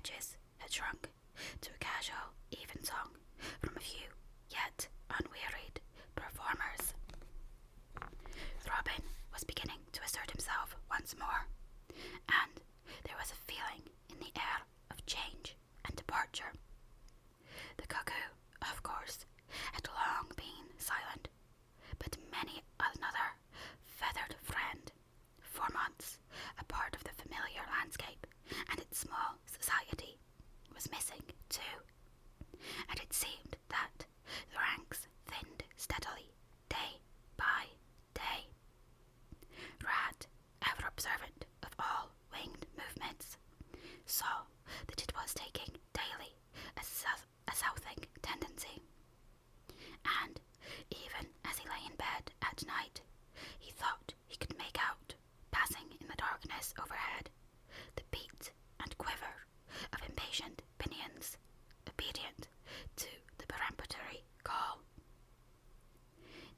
edges had shrunk to a casual, even song from a few yet unwearied performers. Robin was beginning to assert himself once more, and there was a feeling in the air of change and departure. The cuckoo, of course, had long been silent, but many another feathered friend, for months a part of the familiar landscape and its small society, was missing too, and it seemed that the ranks thinned steadily day by day. Rat, ever observant of all winged movements, saw that it was taking daily a southing tendency, and even as he lay in bed at night, he thought he could make out, passing in the darkness overhead, the beat and quiver of impatient pinions, obedient to the peremptory call.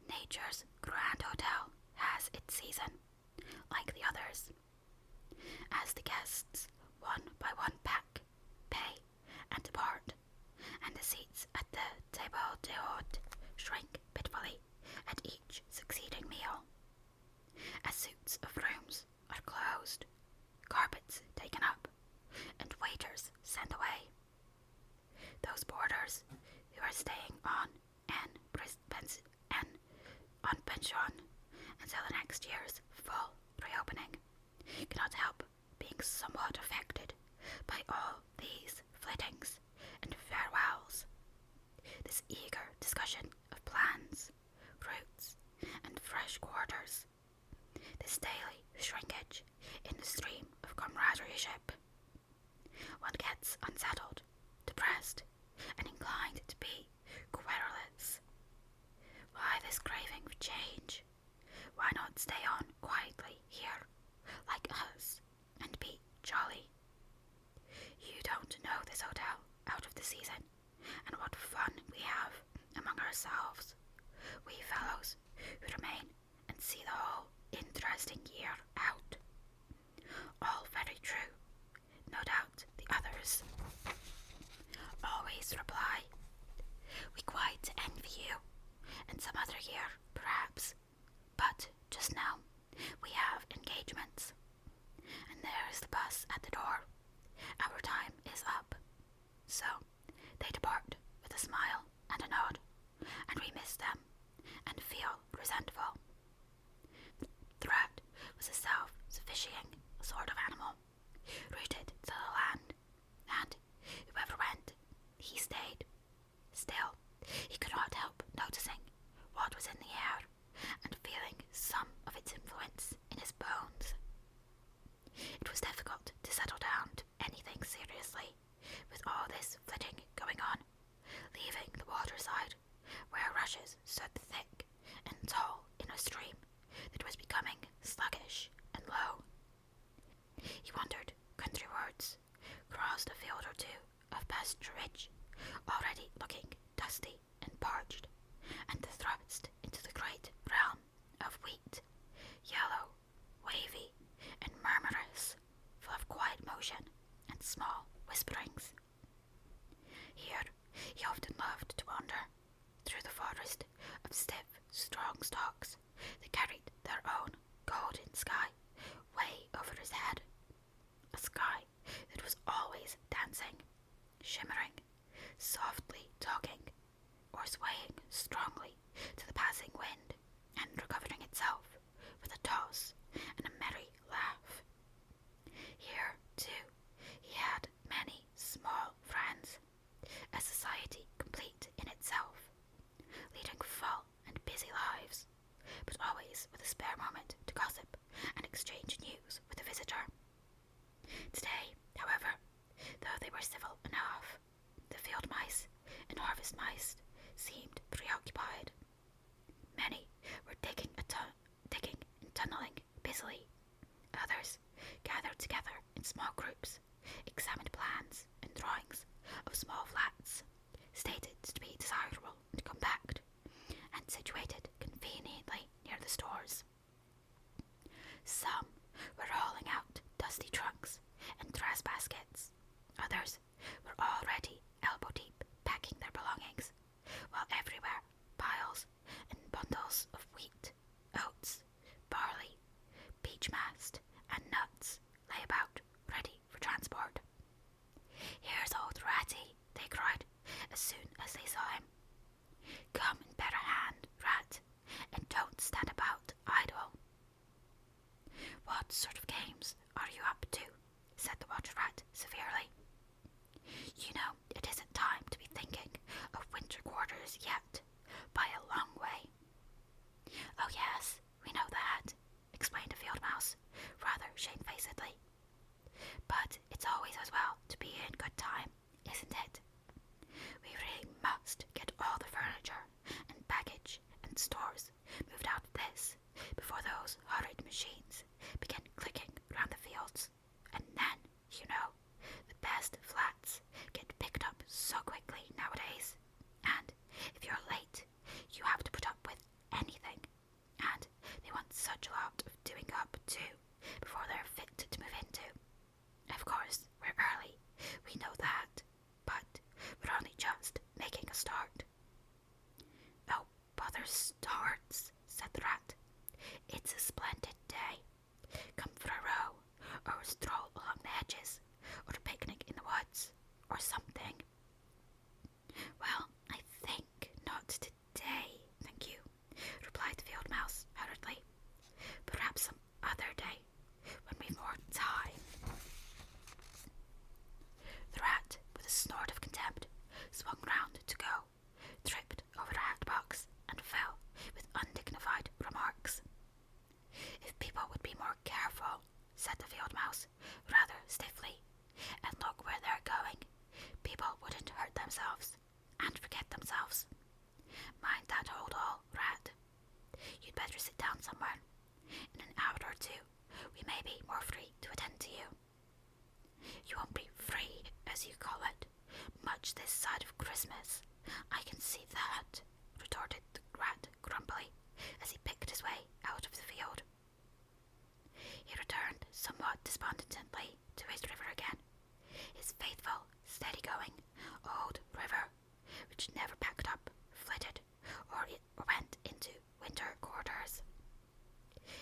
Nature's grand hotel has its season, like the others. As the guests, one by one, pack, pay, and depart, and the seats at the table d'hôte shrink pitifully at each succeeding meal, as suits of rooms are closed, carpets taken up, and waiters sent away. Those boarders who are staying on pension until the next year's full reopening cannot help being somewhat affected by all these flittings and farewells, this eager discussion of plans, routes, and fresh quarters, this daily shrinkage in the stream of comradeship. One gets unsettled, depressed, and inclined to be querulous. Why this craving for change? Why not stay on quietly here, like us, and be jolly? You don't know this hotel out of the season, and what fun we have among ourselves, we fellows who remain and see the whole interesting year out. All very true. No doubt the others always reply, "We quite envy you, and some other year, perhaps, but just now we have engagements, and there is the bus at the door. Our time is up." So they depart with a smile and a nod, and we miss them and feel resentful. The rat was a self-sufficing sort of animal, rooted to the land, and whoever went, he stayed. Still, he could not help noticing what was in the air and feeling some of its influence in his bones. It was difficult to settle down to anything seriously with all this flitting going on, leaving the waterside, where rushes stood thick and tall in a stream that was becoming sluggish and low. He wandered countrywards, crossed a field or two of pasturage, already looking dusty and parched, and thrust into the great realm of wheat, yellow, wavy, and murmurous, full of quiet motion and small whisperings. Here he often loved to wander, through the forest of stiff, strong stalks that carried their own golden sky way over his head, a sky that was always dancing, shimmering, softly talking, or swaying strongly to the passing wind, and recovering itself with a toss and a merry laugh. Here, too, he had many small friends, a society complete in itself, leading full and busy lives, but always with a spare moment to gossip and exchange news with a visitor. Today, however, though they were civil enough, the field mice and harvest mice seemed preoccupied. Many were digging and tunneling busily. Others gathered together in small groups, examined plans and drawings of small flats, stated to be desirable and compact, and situated conveniently near the stores. Some were hauling out dusty trunks and trash baskets. brothers were already elbow-deep packing their belongings, while everywhere piles and bundles of wheat, oats, barley, beech mast, and nuts lay about, ready for transport. "Here's old Ratty," they cried as soon as they saw him. "Come and bear a hand, Rat, and don't stand about idle." "What sort of games are you up to?" said the Water Rat severely. "You know it isn't time to be thinking of winter quarters yet, by a long way." "Oh yes, we know that," explained a field mouse, rather shamefacedly. "But it's always as well to be in good time, isn't it? We really must get all the furniture and baggage and stores moved out of this before those horrid machines begin clicking round the fields. And then, you know, the best flats get picked up so quickly nowadays, and if you're late, you have to put up with anything, and they want such a lot of doing up too before they're fit to move into. Of course, we're early, we know that, but we're only just making a start." "Oh, bother starts," said the Rat. "It's a splendid day. Come for a row, or a stroll along the hedges, or a picnic in the woods, or something." "Well, I think not today, thank you," replied the field mouse hurriedly. "Perhaps some other day, when we've more time." The Rat, with a snort of contempt, swung round to go, tripped over a hat box, and fell with undignified remarks. "If people would be more careful," said the field mouse, rather stiffly, "and look where they're going, people wouldn't hurt themselves and forget themselves. Mind that hold all, Rat. You'd better sit down somewhere. In an hour or two, we may be more free to attend to you." "You won't be free, as you call it, much this side of Christmas, I can see that," retorted the Rat grumpily, as he picked his way out of the field. He returned somewhat despondently to his river again, his faithful, steady-going old river, which never packed up, flitted, or went into winter quarters.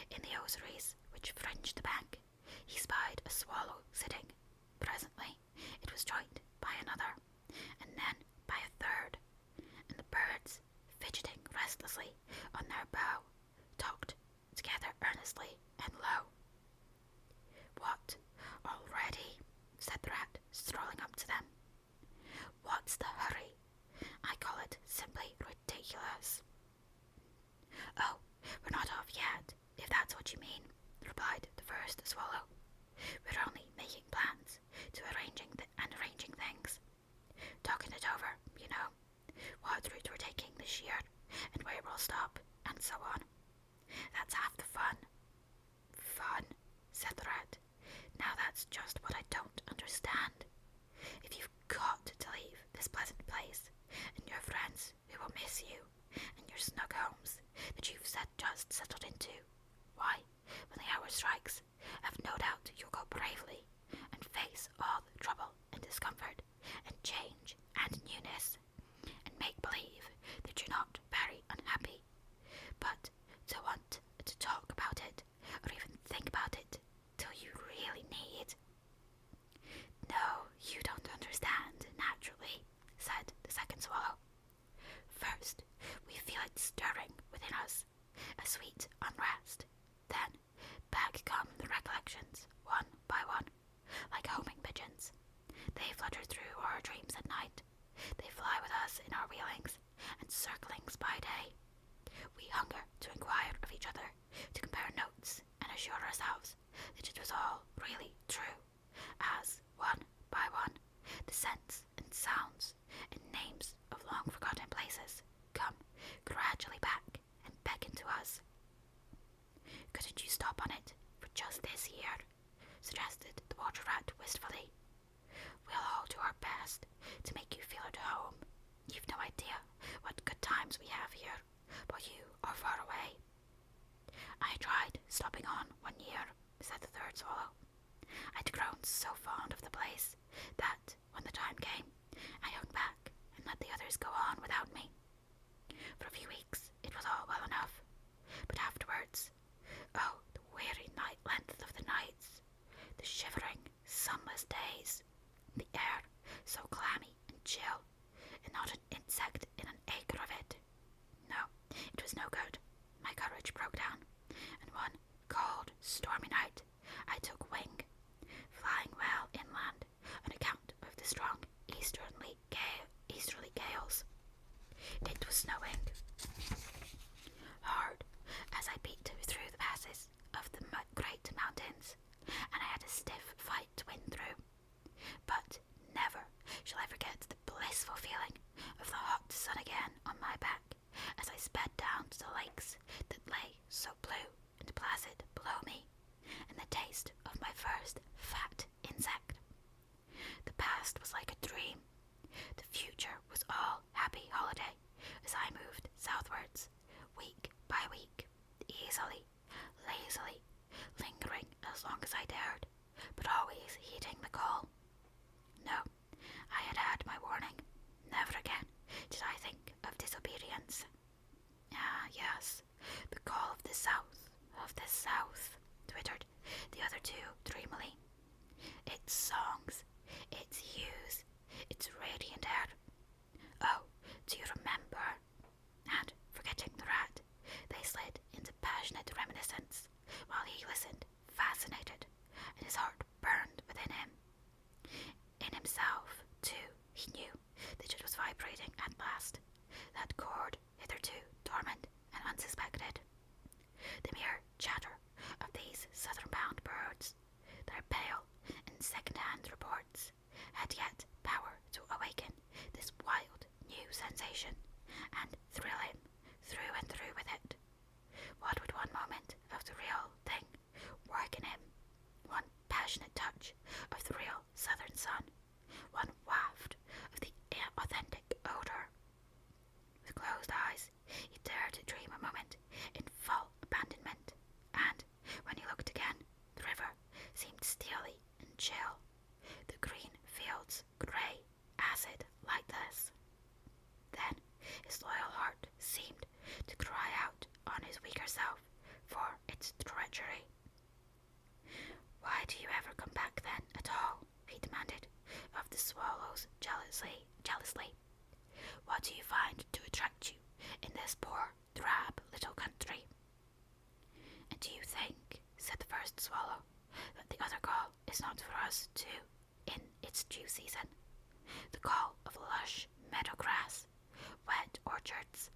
In the osiers which fringed the bank, he spied a swallow sitting. Presently it was joined by another, and then by a third, and the birds, fidgeting restlessly on their bough, talked together earnestly and low. "What, already?" said the Rat, strolling up to them. "What's the hurry? I call it simply ridiculous." "Oh, we're not off yet, if that's what you mean," replied the first swallow. "We're only making plans to arranging things. Talking it over, you know, what route we're taking this year, and where we'll stop, and so on. That's half the fun." "Fun?" said the Rat. "Now that's just what I don't understand. If you've got to leave this pleasant place, and your friends who will miss you, and your snug homes that you've just settled into, why, when the hour strikes, I've no doubt you'll go bravely, and face all the trouble and discomfort, and change and newness, and make believe that you're not very unhappy, but to want to talk about it, or even think about it, till you really need." "No, you don't understand, naturally," said the second swallow. "First, we feel it stirring within us, a sweet unrest. Then, back come the recollections, one by one, like homing pigeons. They flutter through our dreams at night. They fly with us in our wheelings and circlings by day. We hunger to inquire of each other, to compare notes, and assure ourselves that it was all really true, as, one by one, the scents and sounds and names of long-forgotten places come gradually back and beckon to us." "Couldn't you stop on it for just this year?" suggested the Water Rat wistfully. "We'll all do our best to make you feel at home. You've no idea what good times we have here, while you are far away." "I tried stopping on one year," said the third swallow. "I'd grown so fond of the place that not an insect in an acre of it. No, it was no good. My courage broke down, and one cold, stormy night I took wing, flying well inland on account of the strong easterly gales. It was snowing hard as I beat through the passes of the great mountains, and I had a stiff fight to win through. But never shall I forget the blissful feeling of the hot sun again on my back as I sped down to the lakes that lay so blue and placid below me, and the taste of my first fat insect. The past was like a dream. The future was all happy holiday as I moved southwards, week by week, easily, lazily, lingering as long as I dared, but always heeding the call. No, I had had my warning. Never again did I think of disobedience. Ah, yes, the call of the south, twittered the other two dreamily. Its songs, its hues, its radiant air. Oh, do you remember? And, forgetting the rat, they slid into passionate reminiscence while he listened, fascinated, and his heart burned within him. In himself, too, he knew that it was vibrating at last, that chord hitherto dormant and unsuspected. The mere chatter of these southern-bound birds, their pale and second-hand reports, had yet power to awaken this wild new sensation and thrill him through and through with it. What would one moment of the real thing work in him? One passionate touch of the real southern sun, one waft of the authentic odor. With closed eyes, he dared to dream a moment in full abandonment, and when he looked again, the river seemed steely and chill, the green fields grey, acid, lightless. Then his loyal heart seemed to cry out on his weaker self for its treachery. Why do you ever come back then at all? He demanded of the swallows jealously. What do you find to attract you in this poor, drab little country? And do you think, said the first swallow, that the other call is not for us too, in its due season? The call of lush meadow grass, wet orchards,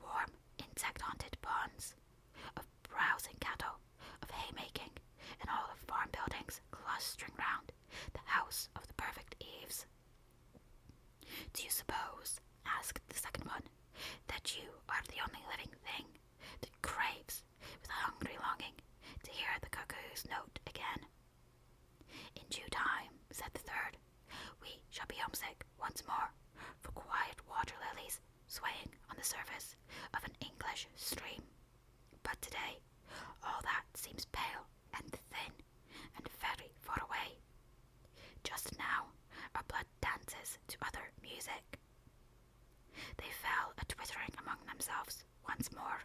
warm insect-haunted ponds, of browsing cattle, of haymaking, and all of farm buildings clustering round the house of the perfect eaves. Do you suppose, asked the second one, that you are the only living thing that craves with a hungry longing to hear the cuckoo's note again? In due time, said the third, we shall be homesick once more for quiet water lilies swaying on the surface of an English stream. But today, all that seems pale and thin and very far away. Just now, our blood dances to other music. They fell a twittering among themselves once more,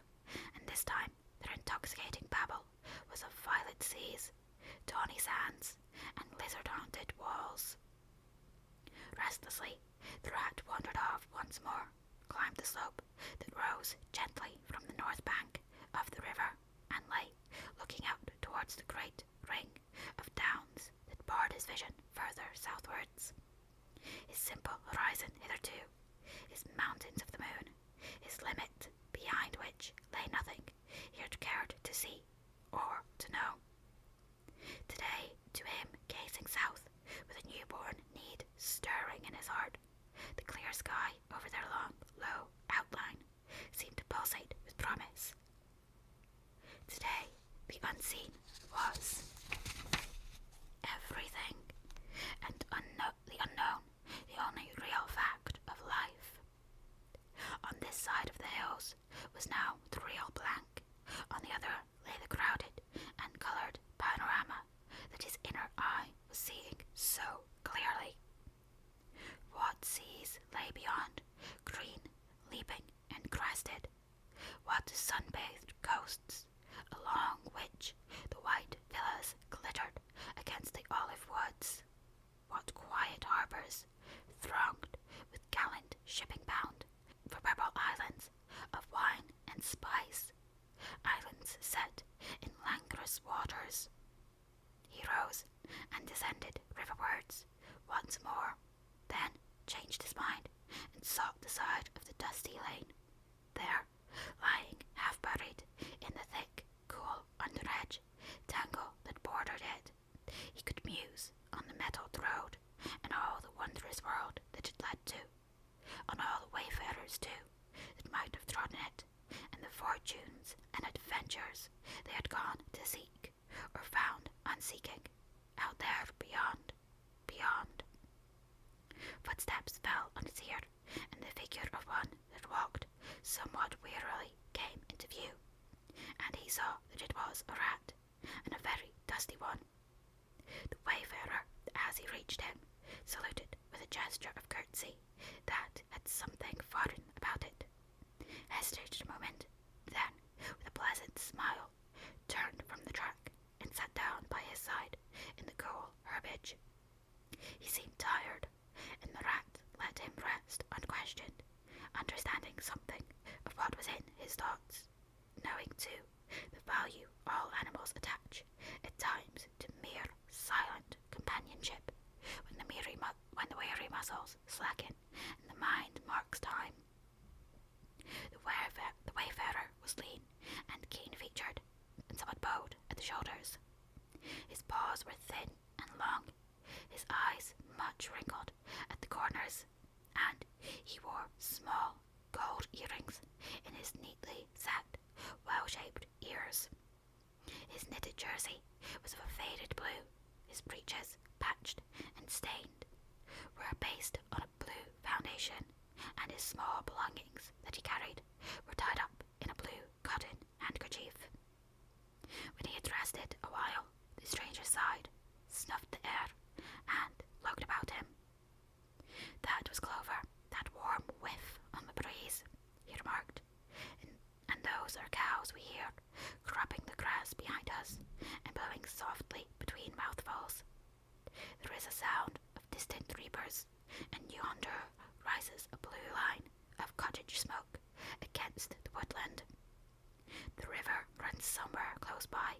and this time their intoxicating babble was of violet seas, tawny sands, and lizard-haunted walls. Restlessly, the rat wandered off once more, climbed the slope that rose gently from the north bank of the river, and lay looking out towards the great ring of downs that barred his vision further southwards. His simple horizon hitherto, his mountains of the moon, his limit behind which lay nothing he had cared to see or to know. Today, to him gazing south with a newborn need stirring in his heart, the clear sky over their long, low outline seemed to pulsate with promise. Today, the unseen was everything, and the unknown the only real fact of life. On this side of the hills was now the real blank, on the other lay the crowded and coloured panorama that his inner eye was seeing so clearly. What seas lay beyond, green, leaping, and crested? What sun-bathed coasts, along which the white villas glittered against the olive woods? What quiet harbours, thronged with gallant shipping bound for purple islands of wine and spice, islands set in languorous waters. He rose and descended riverwards once more, then changed his mind and sought the side of the dusty lane. There, lying half buried in the thick, cool underedge tangle that bordered it, he could muse on the metalled road and all the wondrous world that it led to, on all the wayfarers too that might have trodden it, and the fortunes and adventures they had gone to seek, or found unseeking, out there beyond, beyond. Footsteps fell on his ear, and the figure of one that walked somewhat wearily came into view, and he saw that it was a rat, and a very dusty one. The wayfarer, as he reached him, saluted with a gesture of courtesy that had something foreign about it, hesitated a moment, then, with a pleasant smile, turned from the track and sat down by his side in the cool herbage. He seemed tired, and the rat let him rest unquestioned, understanding something of what was in his thoughts, knowing too the value all animals attach at times to mere silent companionship, when the weary muscles slacken and the mind marks time. The wayfarer was lean and keen-featured, and somewhat bowed at the shoulders. His paws were thin and long, his eyes much wrinkled at the corners, and he wore small gold earrings in his neatly set, well-shaped ears. His knitted jersey was of a faded blue, his breeches, patched and stained, were based on a blue foundation, and his small belongings that he carried were tied up in a blue cotton handkerchief. When he had rested a while, the stranger sighed, snuffed the air, and looked about him. That was clover, that warm whiff on the breeze, he remarked, and those are cows we hear, cropping the grass behind us, and blowing softly between mouthfuls. There is a sound of distant reapers, and yonder rises a blue line of cottage smoke against the woodland. The river runs somewhere close by,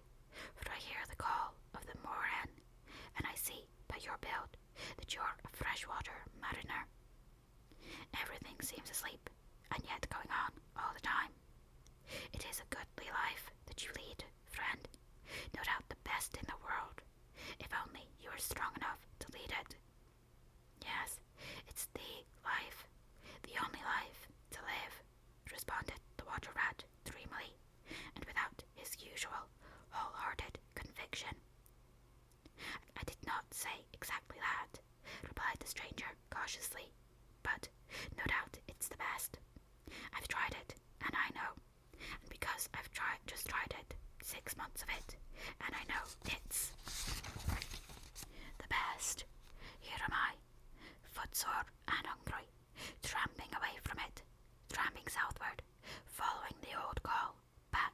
for I hear the call of the moor hen, and I see by your build that you're a freshwater mariner. Everything seems asleep, and yet going on all the time. It is a goodly life that you lead, friend, no doubt the best in the world, if only you are strong enough to lead it. Yes, it's the life, the only life to live, responded the water rat dreamily, and without his usual wholehearted conviction. I did not say exactly that, replied the stranger cautiously, but no doubt it's the best. I've tried it, and I know, and because I've just tried it, 6 months of it, and I know it's the best. Here am I, footsore and hungry, tramping away from it, tramping southward, following the old call, back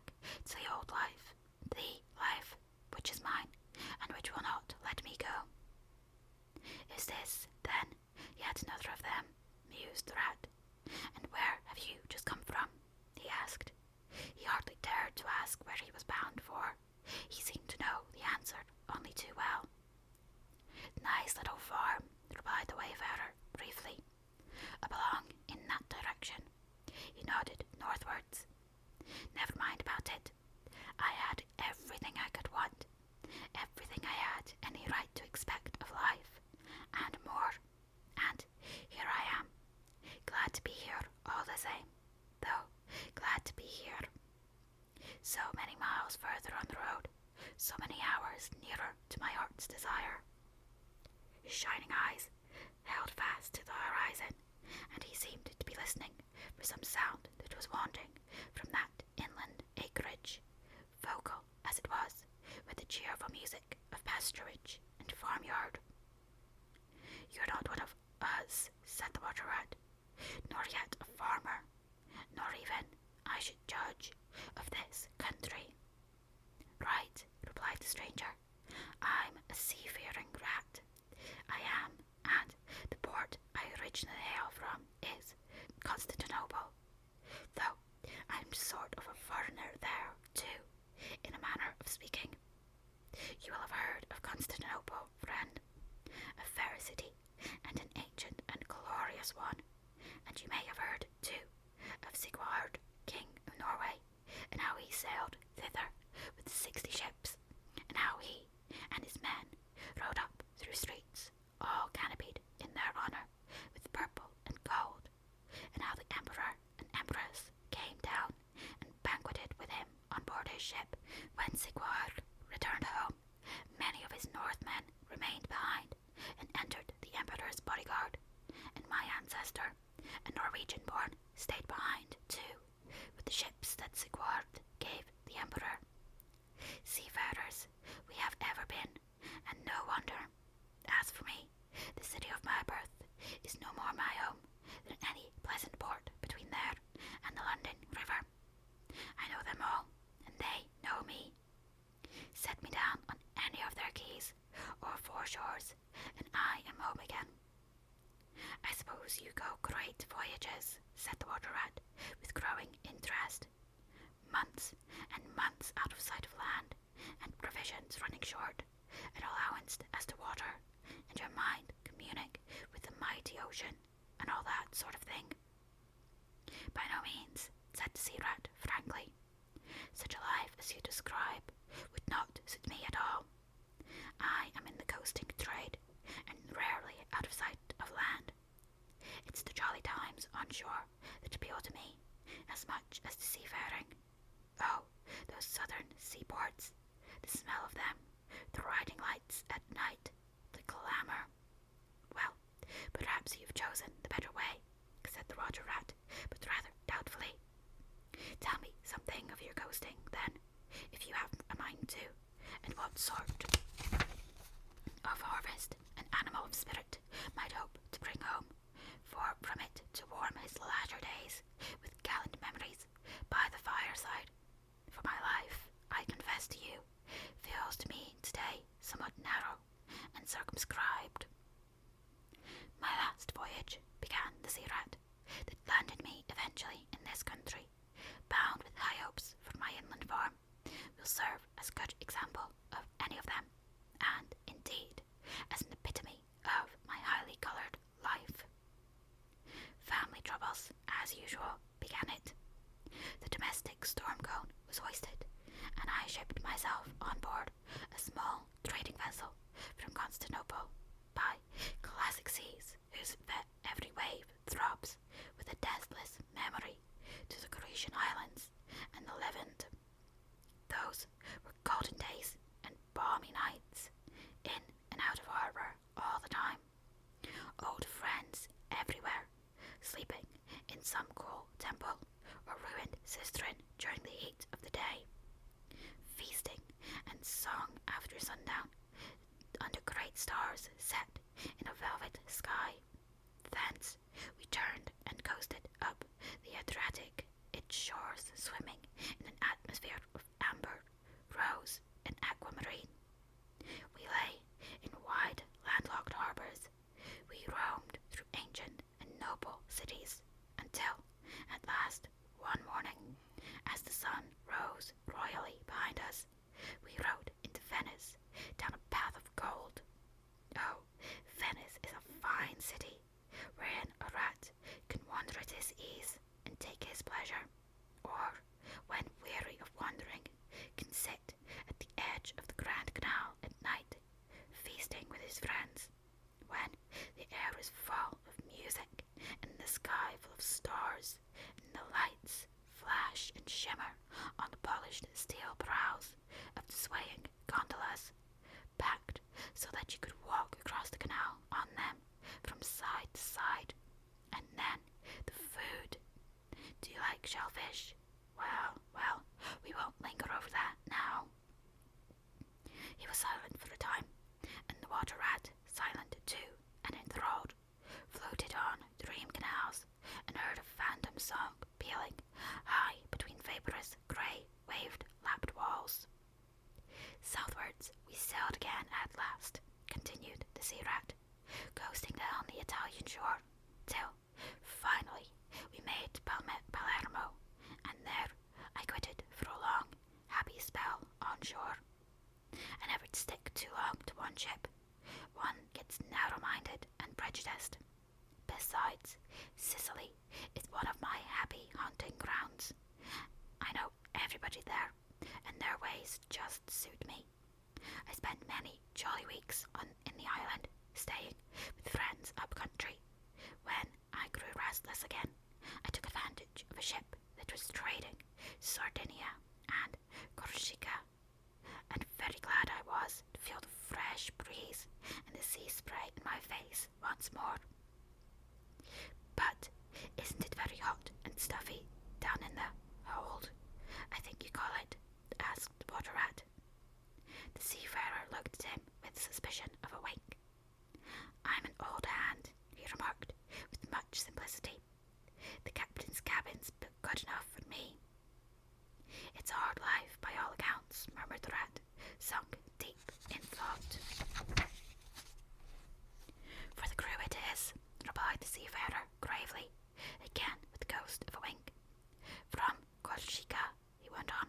to the old life, the life which is mine, and which will not let me go. Is this, then, yet another of them? Mused the rat. And where have you just come from? He asked. He hardly dared to ask where he was bound for. He seemed to know the answer only too well. Nice little farm, replied the wayfarer briefly. Up along in that direction. He nodded northwards. Never mind about it. I had everything I could want, everything I had any right to expect of life, and more. And here I am, glad to be here all the same, though glad to be here. So many miles further on the road, so many hours nearer to my heart's desire. His shining eyes held fast to the horizon, and he seemed to be listening for some sound that was wanting from that inland acreage, vocal as it was with the cheerful music of pasturage and farmyard. You're not one of us, said the water rat, nor yet a farmer, nor even, I should judge, of this country. Right, replied the stranger. I'm a seafaring rat. I am, and the port I originally hail from is Constantinople, though I'm sort of a foreigner there, too, in a manner of speaking. You will have heard of Constantinople, friend, a fair city, and an ancient and glorious one, and you may have heard, too, of Sigurd, King of Norway, and how he sailed thither with 60 ships, and how he and his men rode up through streets, all canopied in their honour with purple and gold, and how the emperor and empress came down and banqueted with him on board his ship. When Sigurd returned home, many of his Northmen remained behind and entered the emperor's bodyguard, and my ancestor, a Norwegian-born, stayed behind too, with the ships that Sigurd gave the emperor. Seafarers we have ever been, and no wonder. As for me, the city of my birth is no more my home than any pleasant port between there and the London River. I know them all, and they know me. Set me down on any of their quays or foreshores, and I am home again. I suppose you go great voyages, said the water rat, with growing interest. Months and months out of sight of land, and provisions running short, and allowance as to water, and your mind communic with the mighty ocean, and all that sort of thing. By no means, said the sea rat frankly. Such a life as you describe would not suit me at all. I am in the coasting trade, and rarely out of sight of land. It's the jolly times on shore that appeal to me, as much as the seafaring. Oh, those southern seaports, the smell of them, the riding lights at night, the glamour. Well, perhaps you've chosen the better way, said the water rat, but rather doubtfully. Tell me something of your coasting, then, if you have a mind to, and what sort of harvest an animal of spirit might hope to bring home, for from it to warm his latter days with gallant memories by the fireside. For my life, I confess to you, feels to me today somewhat narrow and circumscribed. My last voyage, began the sea rat, that landed me eventually in this country, bound with high hopes for my inland farm, will serve as good example of any of them, and, indeed, as an epitome of my highly coloured life. Family troubles, as usual, began it. The domestic storm cone was hoisted, and I shipped myself on board a small trading vessel from Constantinople by classic seas whose every wave throbs with a deathless memory to the Grecian islands and the Levant. Those were golden days and balmy nights, in and out of harbour all the time. Old friends everywhere, sleeping in some cool temple or ruined cistern during the heat of the day, feasting and song after sundown under great stars set in a velvet sky. Thence we turned and coasted up the Adriatic, its shores swimming in an atmosphere of amber, rose, and aquamarine. We lay in wide landlocked harbours. We roamed through ancient and noble cities until, at last, one morning, as the sun rose royally behind us, we rode into Venice down a path of gold. Oh, Venice is a fine city, wherein a rat can wander at his ease and take his pleasure, or, when weary of wandering, can sit at the edge of the Grand Canal at night, feasting with his friends, when the air is full of music and the sky full of stars, and the lights flash and shimmer on the polished steel prows of the swaying gondolas, packed so that you could walk across the canal on them from side to side. And then the food. Do you like shellfish? Well, we won't linger over that now. He was silent for a time, and the water rat, silent too and enthralled, floated on dream canals and heard a phantom song pealing high between vaporous grey waved lapped walls. Southwards we sailed again at last, continued the sea rat, coasting down the Italian shore, till finally we Besides, Sicily is one of my happy hunting grounds. I know everybody there, and their ways just suit me. I spent many jolly weeks in the island, staying with friends up country. When I grew restless again, I took advantage of a ship that was trading Sardinia and Corsica, and very glad I was to feel the fresh breeze and the sea spray in my face once more. But isn't it very hot and stuffy down in the hold, I think you call it? Asked the water rat. The seafarer looked at him with suspicion of a wink. I'm an old hand, he remarked with much simplicity. The captain's cabin's good enough for me. It's a hard life by all accounts, murmured the rat, sunk deep in thought. For the crew it is, replied the seafarer gravely, again with the ghost of a wink. From Corsica, he went on,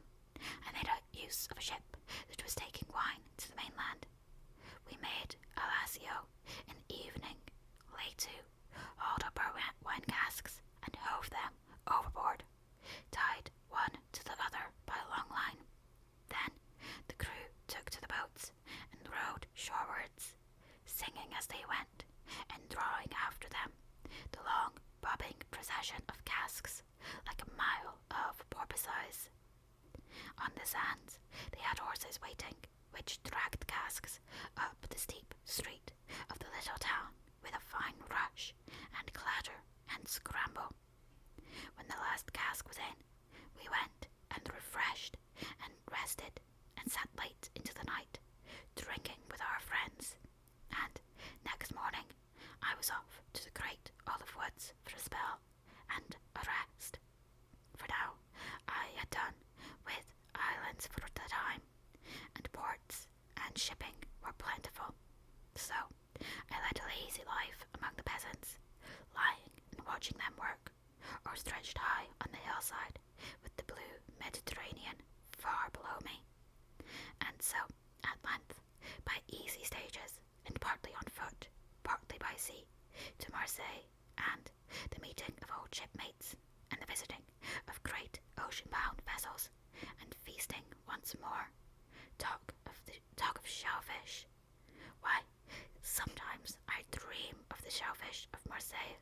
I made use of a ship that was taking wine to the mainland. We made a lascio in the evening, lay to, hauled up our wine casks, and hove them overboard, tied one to the other by a long line. Then the crew took to the boats and rowed shorewards, singing as they went, and drawing after them the long bobbing procession of casks like a mile of porpoises. On the sands they had horses waiting, which dragged the casks up the steep street of the little town with a fine rush and clatter and scramble. When the last cask was in, we went and refreshed and rested and sat late into the night, drinking with our friends, and next morning I was off to the great olive woods for a spell and a rest. For now I had done with islands for the time, and ports and shipping were plentiful. So I led a lazy life among the peasants, lying and watching them work, or stretched high on the hillside with the blue Mediterranean far below me. And so, at length, by easy stages, and partly on foot, partly by sea, to Marseille, and the meeting of old shipmates, and the visiting of great ocean-bound vessels, and feasting once more. Talk of shellfish. Why, sometimes I dream of the shellfish of Marseille,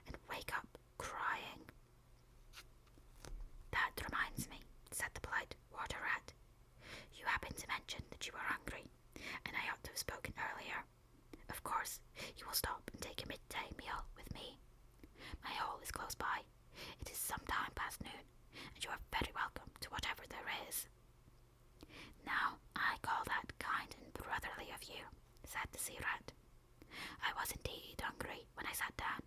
and wake up crying. That reminds me, said the polite water rat. You happened to mention that you were hungry, and I ought to have spoken earlier. Of course, you will stop and take a midday meal with me. My hole is close by. It is some time past noon, and you are very welcome to whatever there is. Now, I call that kind and brotherly of you, said the sea rat. I was indeed hungry when I sat down,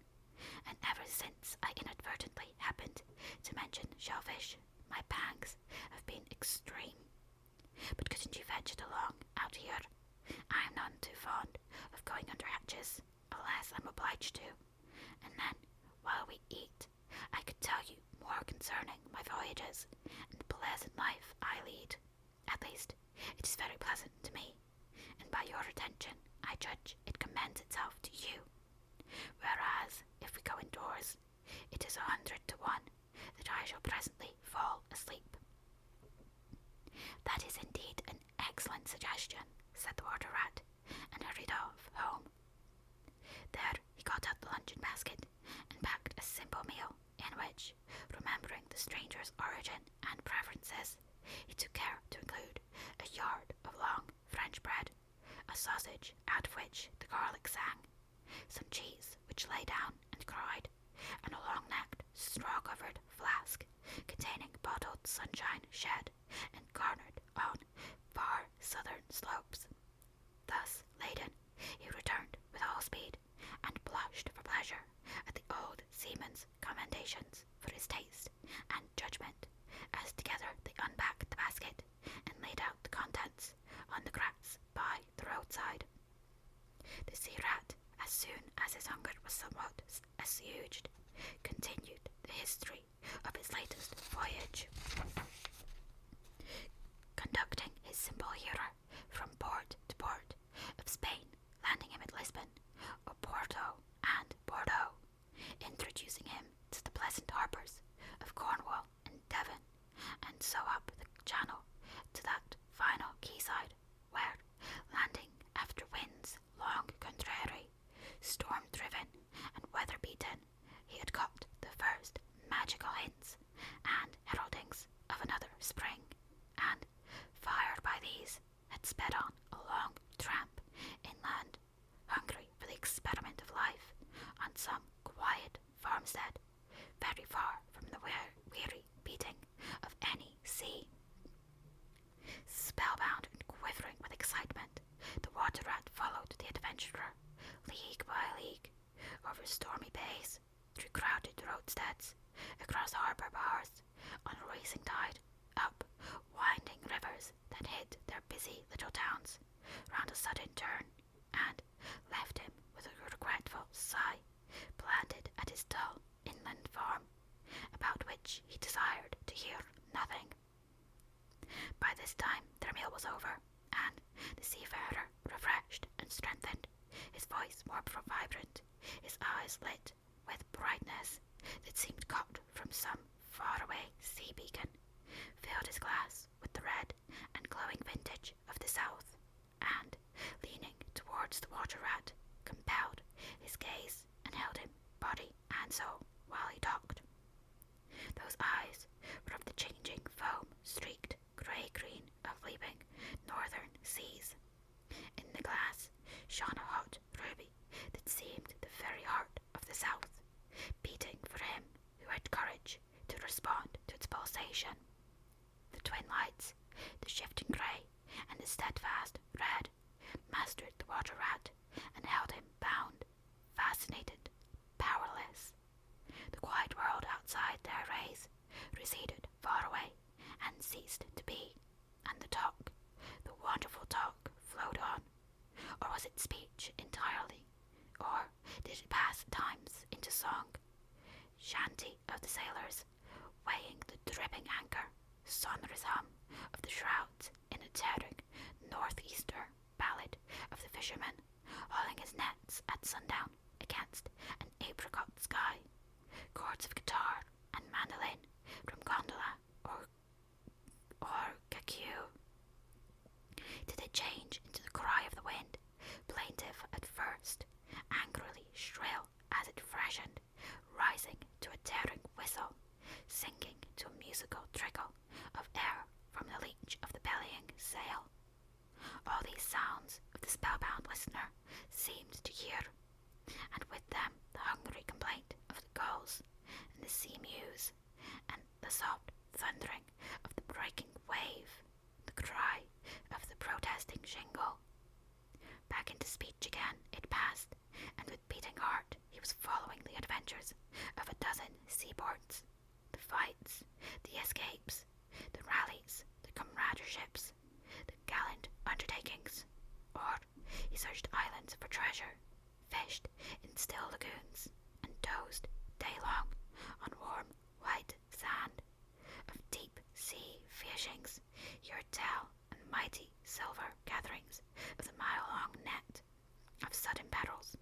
and ever since I inadvertently happened to mention shellfish, my pangs have been extreme. But couldn't you fetch it along out here? I am none too fond of going under hatches, unless I'm obliged to, and then, while we eat, I could tell you more concerning my voyages and the pleasant life I lead. At least, it is very pleasant to me, and by your attention, I judge it commends itself to you. Whereas, if we go indoors, it is 100 to 1 that I shall presently fall asleep. That is indeed an excellent suggestion, said the water rat, and hurried off home. There he got out the luncheon basket and packed a simple meal in which, remembering the stranger's origin and preferences, he took care to include a yard of long French bread, a sausage out of which the garlic sang, some cheese which lay down and cried, and a long-necked, straw-covered flask containing bottled sunshine shed and garnered on far southern slopes. Thus laden, he returned with all speed, and blushed for pleasure at the old seaman's commendations for his taste and judgment, as together they unpacked the basket and laid out the contents on the grass by the roadside. The sea rat, as soon as his hunger was somewhat assuaged, continued the history of his latest voyage, conducting his simple hearer from port to port of Spain, landing him at Lisbon, Oporto, and Bordeaux. farmstead, very far from the weary beating of any sea. Spellbound and quivering with excitement, the water rat followed the adventurer, league by league, over stormy bays, through crowded roadsteads, across harbour bars, on a racing tide, up winding rivers that hid their busy little towns, round a sudden turn, and left him with a regretful sigh, planted at his dull inland farm, about which he desired to hear nothing. By this time their meal was over, and the seafarer, refreshed and strengthened, his voice more vibrant, his eyes lit with brightness that seemed caught from some faraway sea beacon, filled his glass with the red and glowing vintage of the south, and, leaning towards the water rat, compelled his gaze and held him body and soul while he talked. Those eyes were of the changing foam-streaked grey-green of leaping northern seas. In the glass shone a hot ruby that seemed the very heart of the south, beating for him who had courage to respond to its pulsation. The twin lights, the shifting grey and the steadfast red, mastered the water rat and held him bound, fascinated, powerless. The quiet world outside their rays receded far away and ceased to be, and the talk, the wonderful talk, flowed on. Or was it speech entirely? Or did it pass at times into song? Shanty of the sailors, weighing the dripping anchor, sonorous hum of the shrouds in a tearing northeaster ballad of the fisherman, hauling his nets at sundown against an apricot sky, chords of guitar and mandolin from gondola or cacao. Did it change into the cry of the wind, plaintive at first, angrily shrill as it freshened, rising to a tearing whistle, sinking to a musical trickle of air from the leech of the bellying sail? All these sounds of the spellbound listener seemed to hear, and with them the hungry complaint of the gulls and the sea mews, and the soft thundering of the breaking wave, the cry of the protesting shingle. Back into speech again it passed, and with beating heart he was following the adventures of a dozen seaports, the fights, the escapes, the rallies, the comradeships, the gallant undertakings, or he searched islands for treasure, fished in still lagoons, and dozed day long on warm white sand of deep sea fishings, he heard tell and mighty silver gatherings of the mile-long net, of sudden perils,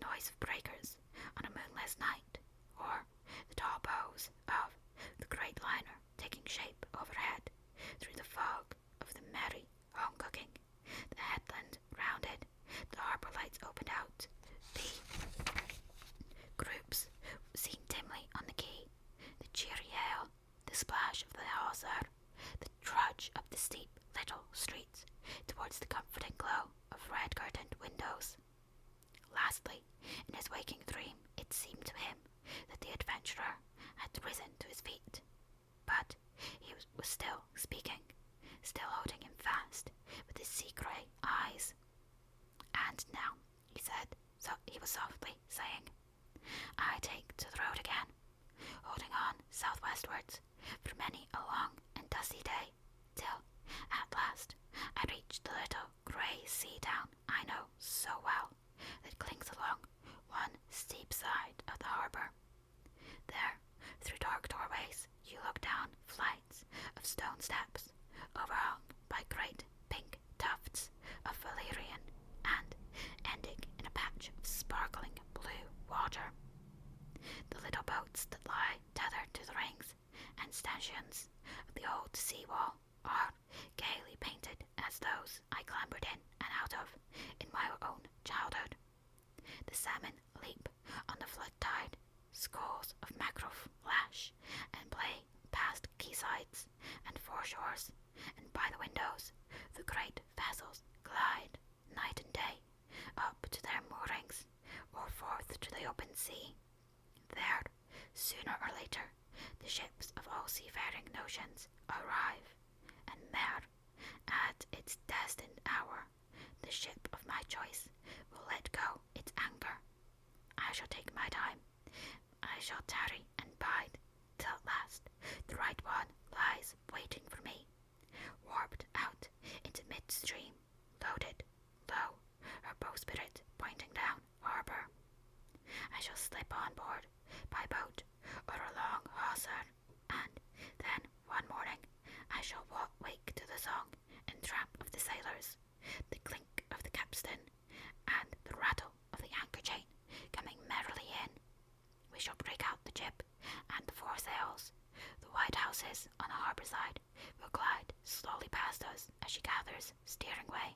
noise of breakers on a moonless night, or the tall bows of the great liner taking shape overhead through the fog of the merry home cooking. The headland rounded, the harbour lights opened out, the groups seen dimly on the quay, the cheery hail, the splash of the hawser, the trudge up the steep little streets towards the comforting glow of red-curtained windows. Lastly, in his waking dream, it seemed to him that the adventurer had risen to his feet, but he was still speaking, still holding him fast with his sea-grey eyes. And now, he said, so he was softly saying, I take to the road again, holding on southwestwards for many a long and dusty day, till, at last, I reached the little grey sea town I know so well, that clings along one steep side of the harbour. There, through dark doorways, you look down flights of stone steps, overhung by great pink tufts of valerian, and ending in a patch of sparkling blue water. The little boats that lie tethered to the rings and stanchions of the old sea-wall are gaily painted as those I clambered in and out of in my own childhood. The salmon leap on the flood tide, schools of mackerel flash and play past quaysides and foreshores, and by the windows the great vessels glide night and day up to their moorings or forth to the open sea. There, sooner or later, the ships of all seafaring notions arrive, and there, at its destined hour, the ship of my choice will let go its anchor. I shall take my time. I shall tarry and bide, till at last the right one lies waiting for me, warped out into midstream, loaded, low, her bowsprit pointing down harbour. I shall slip on board by boat or along hawser, and then one morning I shall wake to the song and tramp of the sailors, the clink of the capstan, and the rattle of the anchor chain coming merrily in. We shall break out the jib and the foresails. The white houses on the harbour side will glide slowly past us as she gathers steering way,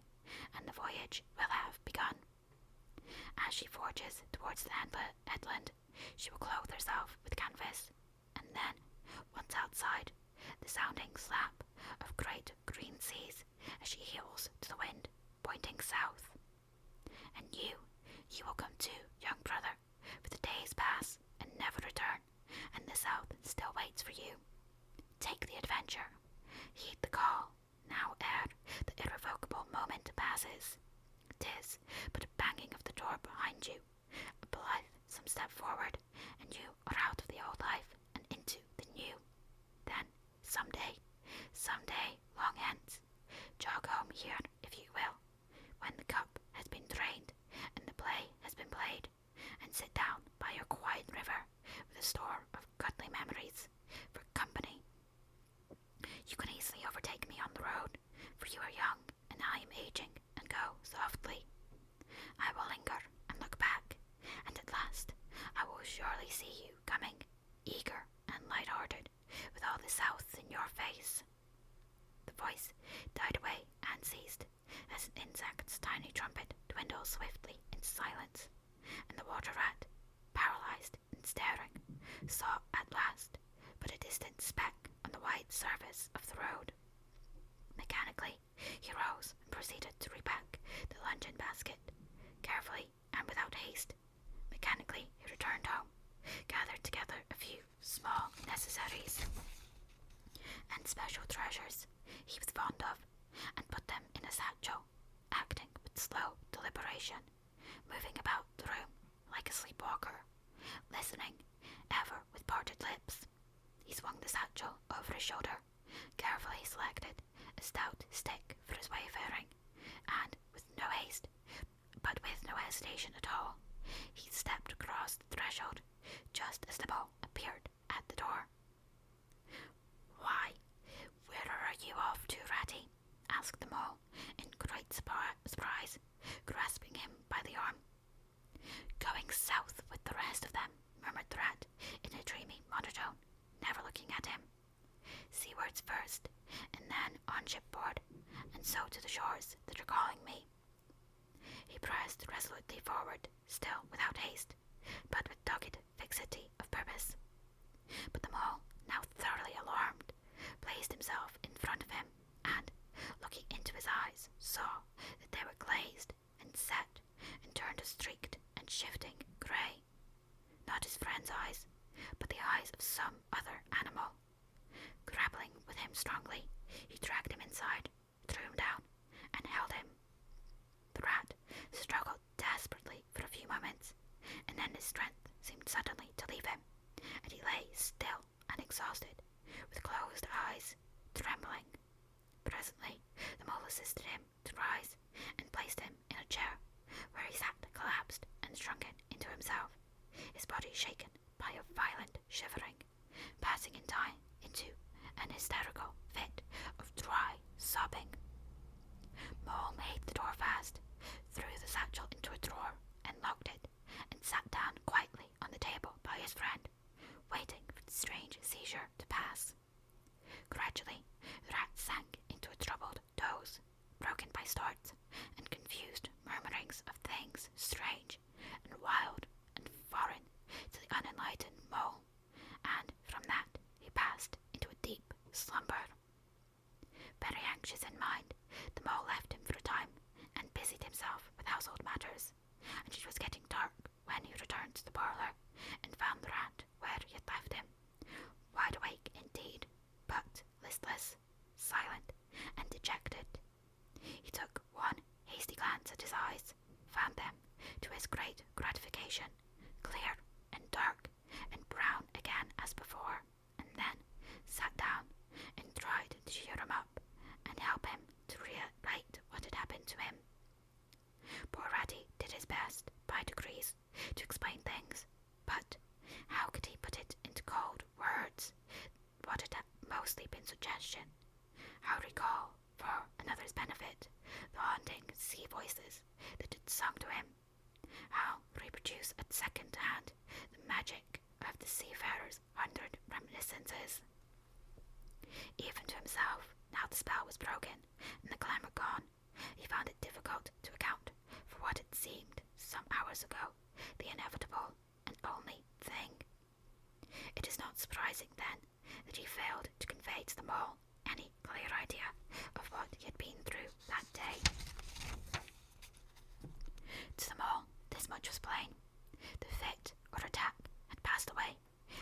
and the voyage will have begun. As she forges towards the headland, she will clothe herself with canvas, and then, once outside, the sounding slap of great green seas as she heels to the wind, pointing south. And you will come too, young brother, for the days pass and never return, and the south still waits for you. Take the adventure, heed the call, now ere the irrevocable moment passes. 'Tis but a banging of the door behind you, a blithesome step forward, and you are out of the old life and into the new. Then, some day, long hence, jog home here if you will, when the cup has been drained and the play has been played, and sit down by your quiet river with a store of goodly memories for company. You can easily overtake me on the road, for you are young and I am aging, and go softly. I will linger and look back, and at last I will surely see you coming, eager and light-hearted, with all the south in your face. The voice died away and ceased, as an insect's tiny trumpet dwindles swiftly into silence, and the water rat, paralyzed and staring, saw at last but a distant speck on the wide surface of the road. Mechanically, he rose and proceeded to repack the luncheon basket, carefully and without haste. Mechanically, he returned home, gathered together a few small necessaries and special treasures he was fond of, and put them in a satchel, acting with slow deliberation, moving about the room like a sleepwalker, listening ever with parted lips. He swung the satchel over his shoulder, carefully selected a stout stick for his wayfaring, and with no haste, but with no hesitation at all, he stepped across the threshold just as the mole appeared at the door. "Why, where are you off to, Ratty?" asked the mole, in great surprise, grasping him by the arm. "Going south with the rest of them," murmured the rat in a dreamy monotone, never looking at him. "Seawards first, and then on shipboard, and so to the shores that are calling me." He pressed resolutely forward, still without haste, but with dogged fixity of purpose. But the mole, now thoroughly alarmed, placed himself in front of him, and, looking into his eyes, saw that they were glazed and set, and turned a streaked and shifting grey. Not his friend's eyes, but the eyes of some other animal. Grappling with him strongly, he dragged him inside, threw him down, and held him. The rat struggled desperately for a few moments, and then his strength seemed suddenly to leave him, and he lay still and exhausted, with closed eyes, trembling. Presently, the mole assisted him to rise, and placed him in a chair, where he sat collapsed and shrunken into himself, his body shaken by a violent shivering, passing in time into an hysterical fit of dry sobbing. Mole made the door fast, threw the satchel into a drawer, and locked it, and sat down quietly on the table by his friend, waiting for the strange seizure to pass. Gradually, the rat sank into a troubled doze, broken by starts and confused murmurings of things strange and wild and foreign to the unenlightened mole, and from that he passed into a deep slumber. Very anxious in mind, the mole left him for a time, and busied himself with household matters, and it was getting dark when he returned to the parlour, and found the rat where he had left sleeping suggestion. How recall, for another's benefit, the haunting sea voices that had sung to him. How reproduce at second hand the magic of the seafarer's 100 reminiscences. Even to himself, now the spell was broken and the glamour gone, he found it difficult to account for what had seemed some hours ago the inevitable and only thing. It is not surprising, then, that he failed to convey to them all any clear idea of what he had been through that day. To them all, this much was plain. The fit or attack had passed away,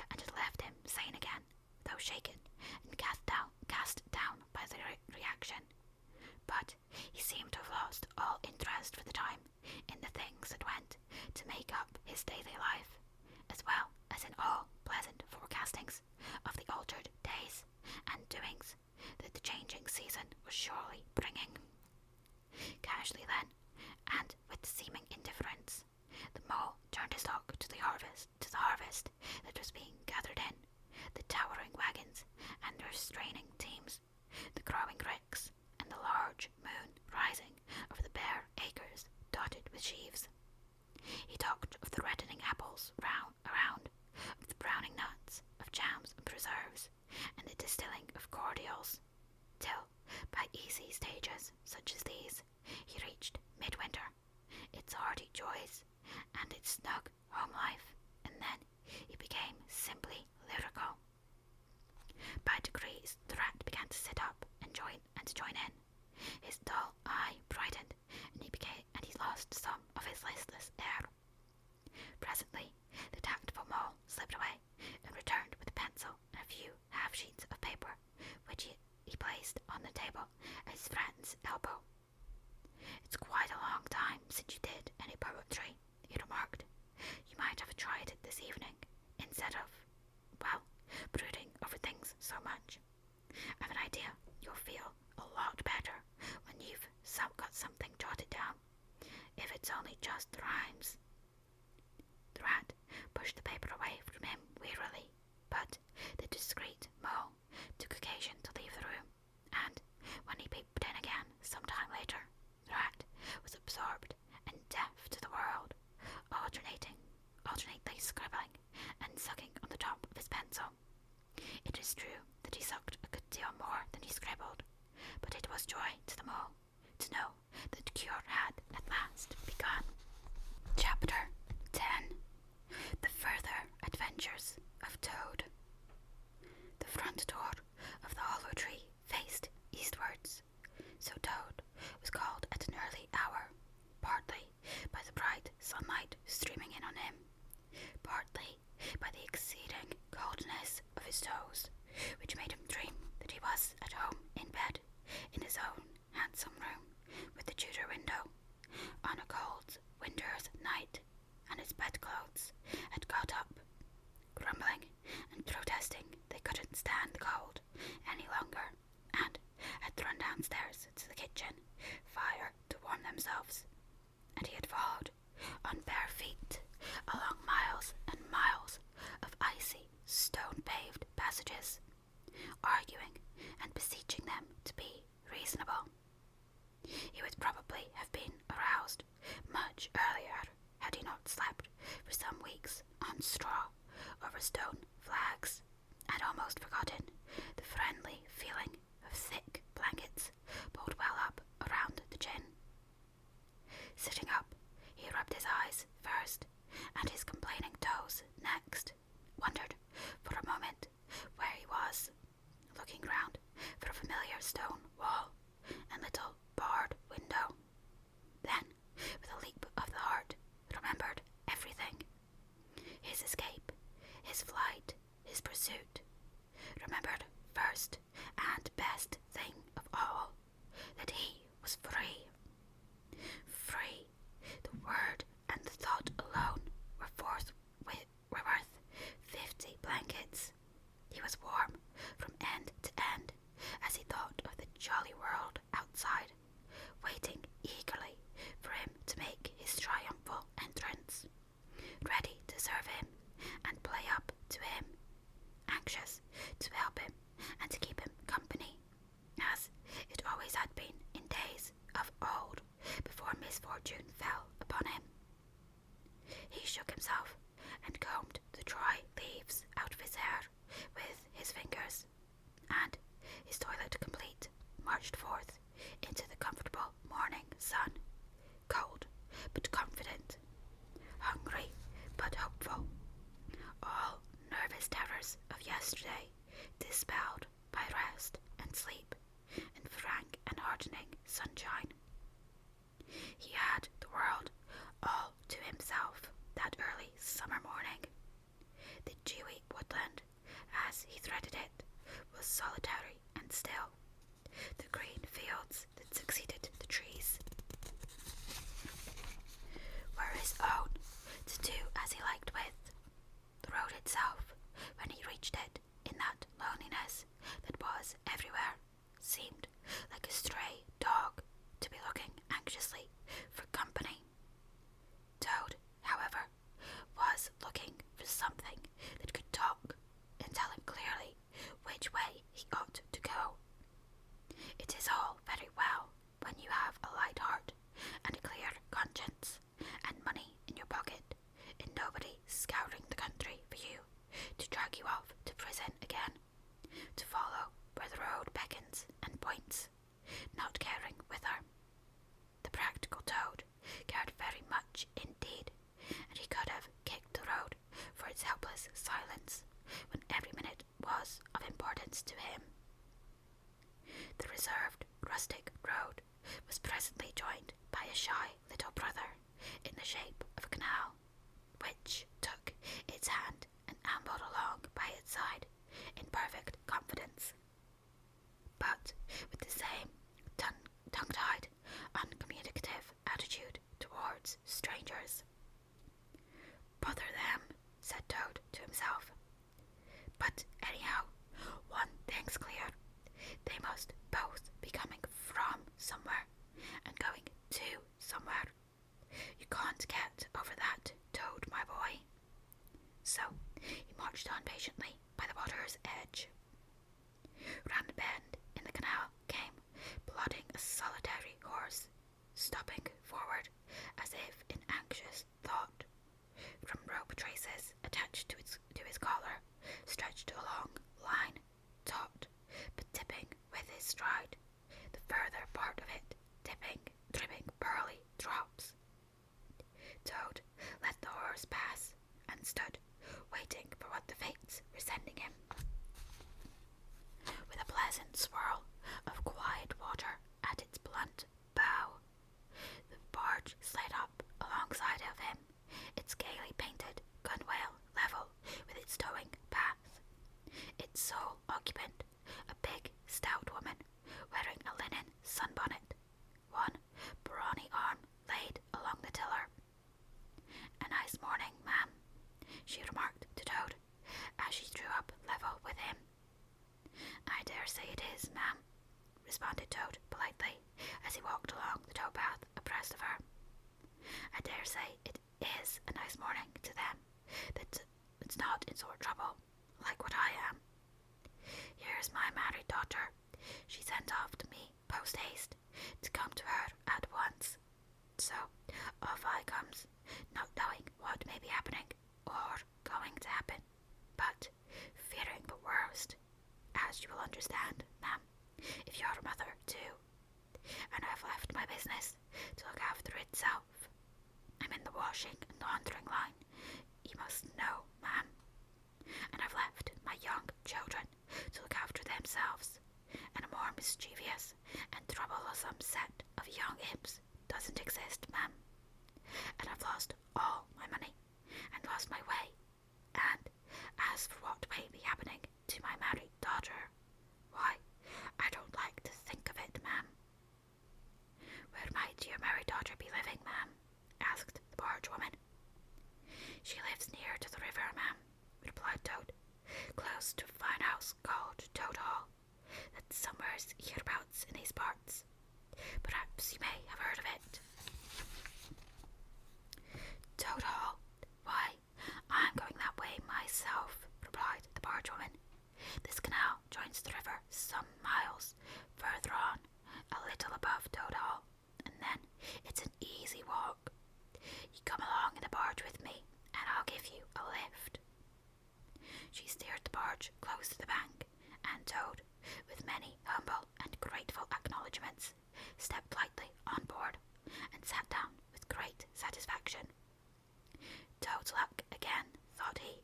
and had left him sane again, though shaken and cast down by the reaction. But he seemed to have lost all interest for the time in the things that went to make up his daily life, as well as in all pleasant forecastings of the altered days and doings that the changing season was surely bringing. Casually then, and with seeming indifference, the mole turned his stock to the harvest that was being gathered in, the towering wagons and their straining teams, the growing ricks, and the large moon rising over the bare acres dotted with sheaves. He talked of the reddening apples around, of the browning nuts, of jams and preserves, and the distilling of cordials, till, by easy stages such as these, he reached midwinter, its hardy joys, and its snug home life, and then he became simply lyrical. By degrees, the rat began to sit up and join in. His dull eye brightened, and he lost some of his listless air. Presently, the tactful mole slipped away and returned with a pencil and a few half-sheets of paper, which he placed on the table at his friend's elbow. "It's quite a long time since you did any poetry," he remarked. "You might have tried it this evening, instead of, brooding over things so much. I've an idea you'll feel a lot better when you've got something jotted down, if it's only just rhymes." The rat pushed the paper away from him wearily, but the discreet mole took occasion to leave the room, and when he peeped in again some time later, the rat was absorbed and deaf to the world, alternately scribbling and sucking on the top of his pencil. It is true that he sucked a good deal more than he scribbled, but it was joy to them all to know that the cure had at last begun. Chapter 10. The Further Adventures of Toad. The front door of the hollow tree faced eastwards, so Toad was called at an early hour, partly by the bright sunlight streaming in on him, partly by the exceeding coldness of his toes, which made him dream that he was at home in bed in his own handsome room with the Tudor window, on a cold winter's night, and his bedclothes had got up, grumbling and protesting they couldn't stand the cold any longer, and had run downstairs to the kitchen fire to warm themselves, and he had followed on bare feet along miles and miles of icy, stone-paved passages, arguing and beseeching them to be reasonable. He would probably have been aroused much earlier had he not slept for some weeks on straw over stone flags, and almost forgotten the friendly feeling of thick blankets pulled well up around the chin. Sitting up, he rubbed his eyes first, and his complaining toes next, wondered for a moment where he was, looking round for a familiar stone wall and little barred window. Then, with a leap of the heart, remembered everything. His escape, his flight, his pursuit. Remembered first and best thing of all, that he was free. Free. The word and the thought alone were worth 50 blankets. He was warm from end to end as he thought of the jolly world outside, waiting eagerly for him to make his triumphal entrance, ready to serve him and play up to him, anxious to help him and to keep reached it in that loneliness that was everywhere, seemed like a stray dog to be looking anxiously for company. Toad, however, was looking for something that could talk and tell him clearly which way he ought to go. It is all very well when you have a light heart and a clear conscience and money in your pocket and nobody scouring the country for you to drag you off to prison again, to follow where the road beckons and points, not caring whither. The practical Toad cared very much indeed, and he could have kicked the road for its helpless silence when every minute was of importance to him. The reserved rustic road was presently joined by a shy little brother in the shape of a canal, which took its hand and ambled along by its side in perfect confidence, but with the same tongue-tied, uncommunicative attitude towards strangers. "Bother them," said Toad to himself. "But anyhow, one thing's clear. They must both be coming from somewhere and going to somewhere. You can't get over that, Toad, my boy." So he marched on patiently by the water's edge. Round the bend in the canal came plodding a solitary horse, stopping forward as if in anxious thought. From rope traces attached to his collar stretched a long line, taut but tipping with his stride, the further part of it dripping pearly drops. Toad let the horse pass and stood waiting for what the fates were sending him. With a pleasant swirl of quiet water at its blunt bow, the barge slid up alongside of him, its gaily painted gunwale level with its towing path. Its sole occupant, a big, stout woman, wearing a linen sunbonnet, one brawny arm laid along the tiller. "A nice morning, ma'am," she remarked to Toad, as she drew up level with him. "I dare say it is, ma'am," responded Toad politely, as he walked along the towpath abreast of her. "I dare say it is a nice morning to them that's not in sore trouble, like what I am. Here's my married daughter. She sent off to me post-haste to come to her at once. So off I comes, not knowing what may be happening or going to happen, but fearing the worst, as you will understand, ma'am, if you're a mother too. And I've left my business to look after itself. I'm in the washing and laundering line, you must know, ma'am. And I've left my young children to look after themselves, and a more mischievous and troublesome set of young imps doesn't exist, ma'am. And I've lost all my money, and lost my way, and as for what may be happening to my married daughter, why, I don't like to think of it, ma'am." "Where might your married daughter be living, ma'am?" asked the barge woman. "She lives near to the river, ma'am," replied Toad, "close to a fine house called Toad Hall, that's somewheres hereabouts in these parts. Perhaps you may have heard of it." "Toad Hall? Why, I'm going that way myself," replied the barge woman. "This canal joins the river some miles further on, a little above Toad Hall, and then it's an easy walk. You come along in the barge with me, and I'll give you a lift." She steered the barge close to the bank, and Toad, with many humble and grateful acknowledgments, stepped lightly on board and sat down with great satisfaction. "Toad's luck again," thought he.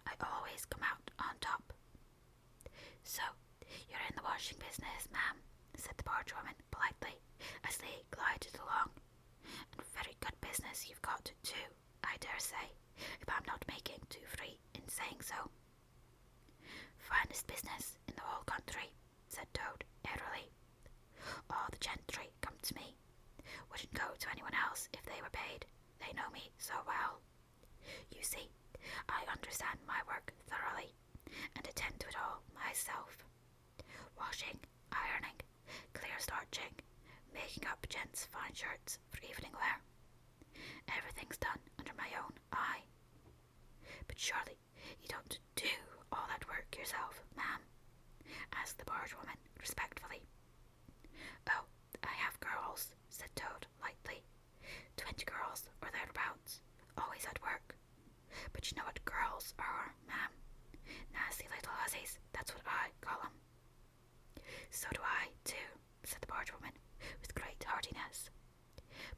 "I always come out on top." "So, you're in the washing business, ma'am," said the barge woman politely, as they glided along. "And very good business you've got, too, I dare say, if I'm not making too free in saying so." "Finest business in the whole country," said Toad airily. "All the gentry come to me. Wouldn't go to anyone else if they were paid. They know me so well. You see, I understand my work thoroughly, washing, ironing, clear starching, making up gents' fine shirts for evening wear. Everything's done under my own eye. But surely you don't do all that work yourself, ma'am? Asked the barge woman respectfully. Oh, I have girls, said Toad lightly. 20 girls or thereabouts, always at work. But you know what girls are, ma'am? Nasty little hussies, that's what I call 'em. So do I, too, said the barge woman with great heartiness.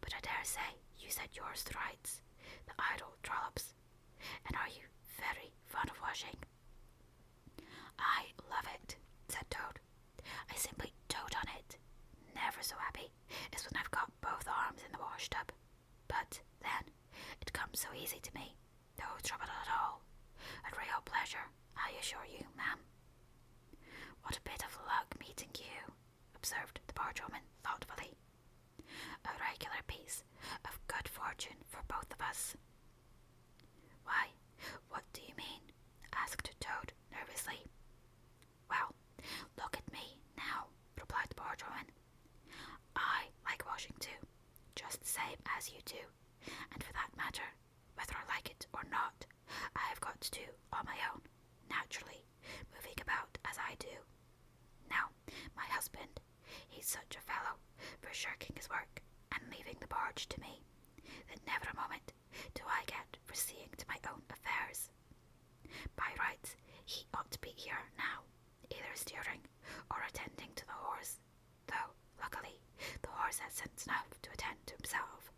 But I dare say you said yours to rights, the idle trollops. And are you very fond of washing? I love it, said Toad. I simply dote on it. Never so happy as when I've got both arms in the wash tub. But then, it comes so easy to me. No trouble at all. A real pleasure, I assure you, ma'am. What a bit of luck meeting you, observed the barge woman thoughtfully. A regular piece of good fortune for both of us. Why, what do you mean? Asked Toad nervously. Well, look at me now, replied the barge woman. I like washing too, just the same as you do, and for that matter, whether I like it or not, I have got to do on my own, naturally, moving about as I do. Now, my husband, he's such a fellow for shirking his work and leaving the barge to me, that never a moment do I get for seeing to my own affairs. By rights, he ought to be here now, either steering or attending to the horse, though, luckily, the horse has sense enough to attend to himself.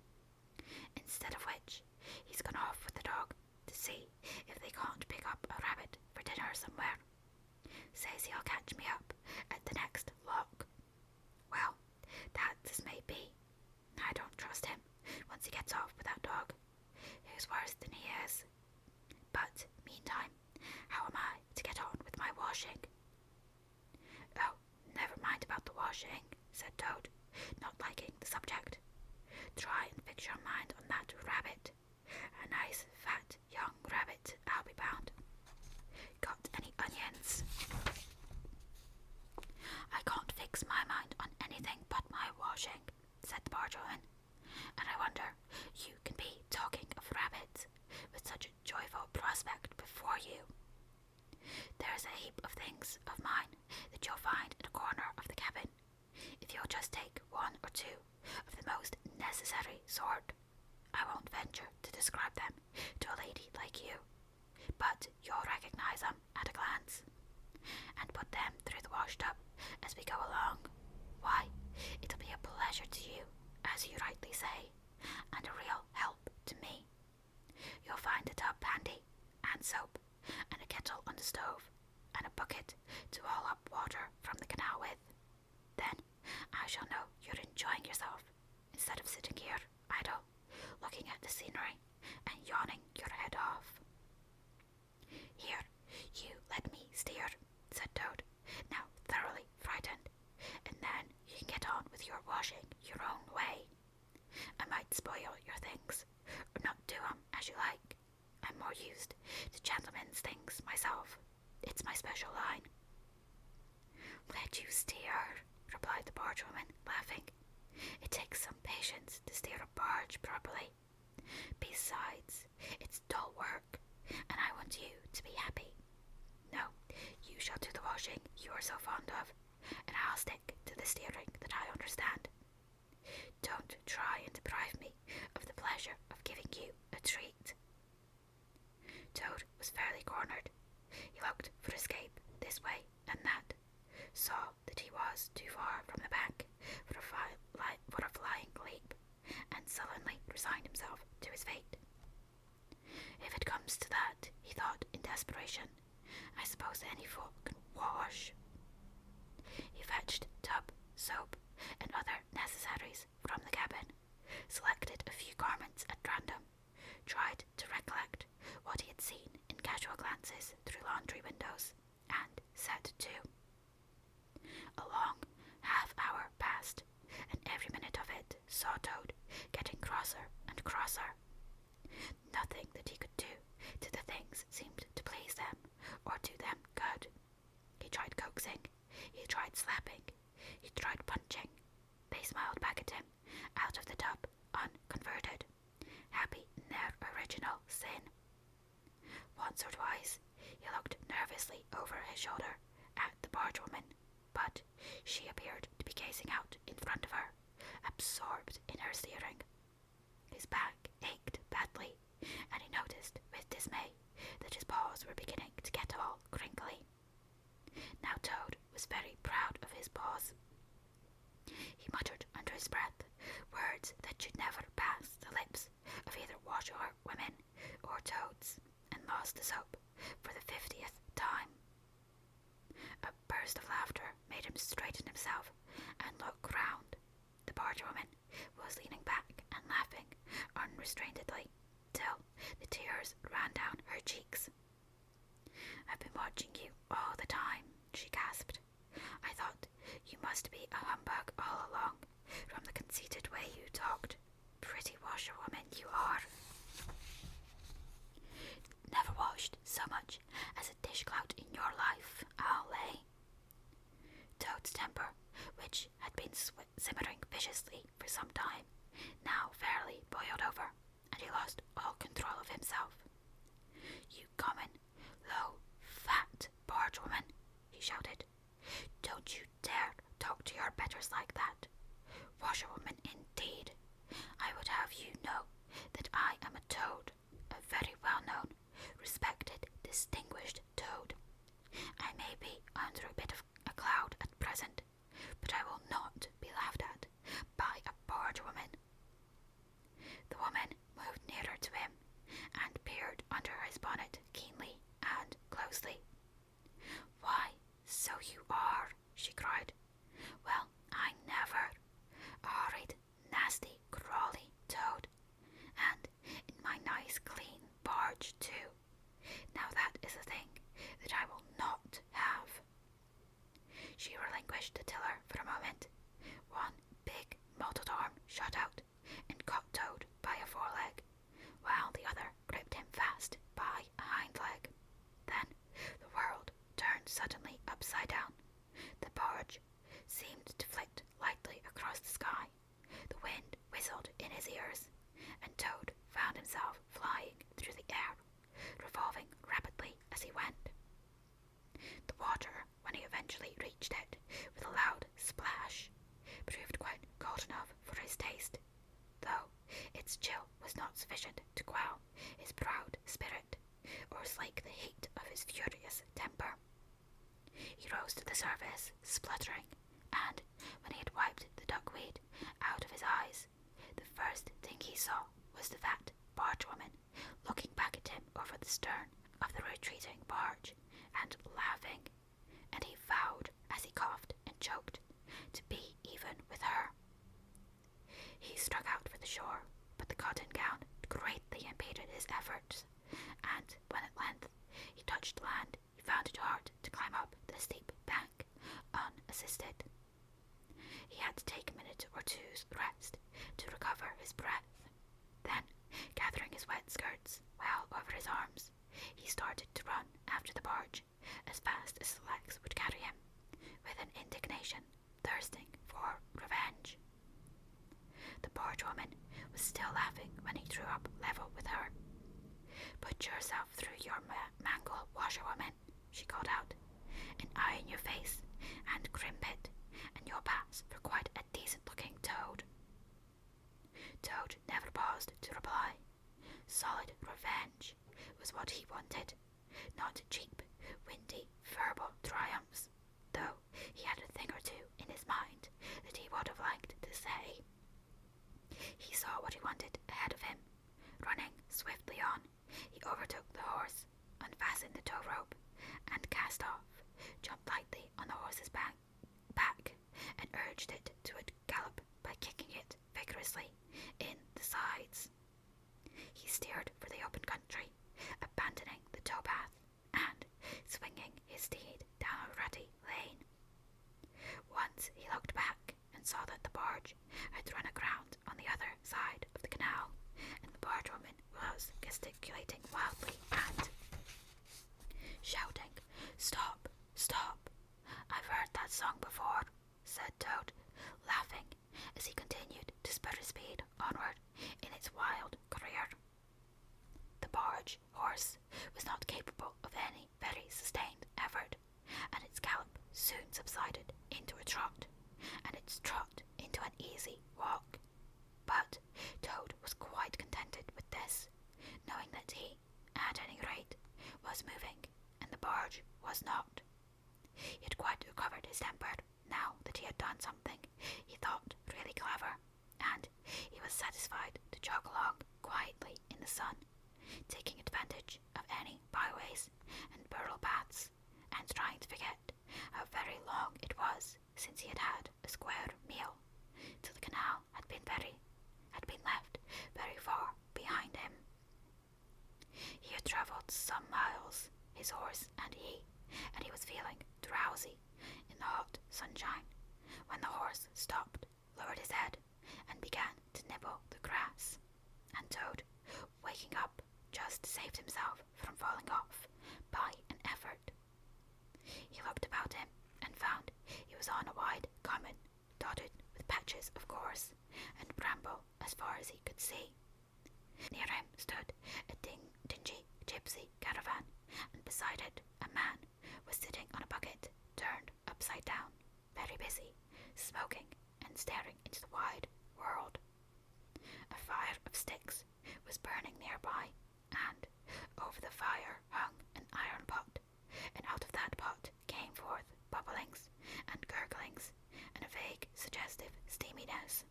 Instead of which, he's gone off with the dog to see if they can't pick up a rabbit for dinner somewhere. Says he'll catch me up at the next lock. Well, that's as may be. I don't trust him once he gets off with that dog, who's worse than he is. But, meantime, how am I to get on with my washing? Oh, never mind about the washing, said Toad, not liking the subject. Try and fix your mind on that rabbit. A nice, fat, young rabbit, I'll be bound. Got any onions? I can't fix my mind on anything but my washing, said the barge woman. And I wonder you can be talking of rabbits with such a joyful prospect before you. There's a heap of things of mine that you'll find in a corner of the cabin, if you'll just take one or two of the most necessary sort. I won't venture to describe them to a lady like you, but you'll recognize them at a glance, and put them through the wash tub as we go along. Why, it'll be a pleasure to you, as you rightly say, and a real help to me. You'll find a tub handy, and soap, and a kettle on the stove, and a bucket to haul up water from the canal with. Then I shall know you're enjoying yourself, instead of sitting here idle, looking at the scenery and yawning your head off. Here, you let me steer, said Toad, now thoroughly frightened, and then you can get on with your washing your own way. I might spoil your things, or not do 'em as you like. I'm more used to gentlemen's things myself. It's my special line. Let you steer, replied the barge woman, laughing. It takes some patience to steer a barge properly. Besides, it's dull work, and I want you to be happy. No, you shall do the washing you are so fond of, and I'll stick to the steering that I understand. Don't try and deprive me of the pleasure of giving you a treat. Toad was fairly cornered. He looked for escape this way and that, saw that he was too far from the bank for a flying leap, and sullenly resigned himself to his fate. If it comes to that, he thought in desperation, I suppose any fool can wash. He fetched tub, soap, and other necessaries from the cabin, selected a few garments at random, tried to recollect what he had seen in casual glances through laundry windows, and set to. A long half-hour passed, and every minute of it saw Toad getting crosser and crosser. Nothing that he could do to the things seemed to please them or do them good. He tried coaxing, He tried slapping. He tried punching. They smiled back at him, out of the tub, unconverted, happy in their original sin. Once or twice, he looked nervously over his shoulder at the barge woman, but she appeared to be gazing out in front of her, absorbed in her steering. His back ached badly, and he noticed with dismay that his paws were beginning to get all crinkly. Now Toad was very proud of his paws. He muttered under his breath words that should never pass the lips of either washerwomen or toads, and lost the soap for the 50th time. A burst of laughter made him straighten himself and look round. The barge woman was leaning back and laughing unrestrainedly, till the tears ran down her cheeks. "I've been watching you all the time," she gasped. "I thought you must be a humbug all along, from the conceited way you talked. Pretty washerwoman you are." "Never washed so much as a dishclout in your life, I'll lay." Toad's temper, which had been simmering viciously for some time, now fairly boiled over, and he lost all control of himself. "You common, low, fat barge woman," he shouted. "Don't you dare talk to your betters like that. Washerwoman indeed. I would have you know that I am a toad, a very well-known, respected, distinguished toad. I may be under a bit of a cloud at present, but I will not be laughed at by a barge woman." The woman moved nearer to him and peered under his bonnet keenly and closely. "Why, so you are," she cried. "Well, I never. A horrid, nasty, crawly toad, and in my nice clean barge too. Now that is a thing that I will not have." She relinquished the tiller for a moment. One big mottled arm shot out and caught Toad by a foreleg, while the other gripped him fast by a hind leg. Then the world turned suddenly upside down. The barge seemed to flit lightly across the sky. The wind whistled in his ears, and Toad found himself flying through the air, revolving rapidly as he went. The water, when he eventually reached it with a loud splash, proved quite cold enough for his taste, though its chill was not sufficient to quell his proud spirit or slake the heat of his furious temper. He rose to the surface, spluttering, and when he had wiped the duckweed out of his eyes, the first thing he saw was the fat barge woman looking back at him over the stern of the retreating barge and laughing, and he vowed, as he coughed and choked, to be even with her. He struck out for the shore, but the cotton gown greatly impeded his efforts, and when at length he touched land, he found it hard to climb up the steep bank unassisted. He had to take a minute or two's rest to recover his breath. Then, gathering his wet skirts well over his arms, he started to run after the barge as fast as his legs would carry him, with an indignation thirsting for revenge. The barge woman was still laughing when he drew up level with her. "Put yourself through your mangle, washerwoman," she called out. "An eye in your face and crimpet, and you'll pass for quite a decent-looking toad." Toad never paused to reply. Solid revenge was what he wanted, not cheap, windy, verbal triumphs, though he had a thing or two in his mind that he would have liked to say. He saw what he wanted ahead of him. Running swiftly on, he overtook the horse, unfastened the tow rope, and cast off, jumped lightly on the horse's back, and urged it to a gallop by kicking it vigorously in the sides. He steered for the open country, abandoning the towpath, and swinging his steed down a rutty lane. Once he looked back and saw that the barge had run aground on the other side of the canal, and the barge woman was gesticulating wildly and shouting, "Stop! Stop! I've heard that song was not. He had quite recovered his temper now that he had done something he thought really clever, and he was satisfied to jog along quietly in the sun, taking advantage of any byways and burrow paths, and trying to forget how very long it was since he had had a square meal, till the canal had been left very far behind him. He had travelled some miles, his horse and he was feeling drowsy in the hot sunshine, when the horse stopped, lowered his head, and began to nibble the grass, and Toad, waking up, just saved himself from falling off by an effort. He looked about him and found he was on a wide common, dotted with patches of gorse and bramble as far as he could see. Near him stood a dingy gypsy caravan, and beside it a man was sitting on a bucket turned upside down, very busy, smoking and staring into the wide world. A fire of sticks was burning nearby, and over the fire hung an iron pot, and out of that pot came forth bubblings and gurglings and a vague, suggestive steaminess.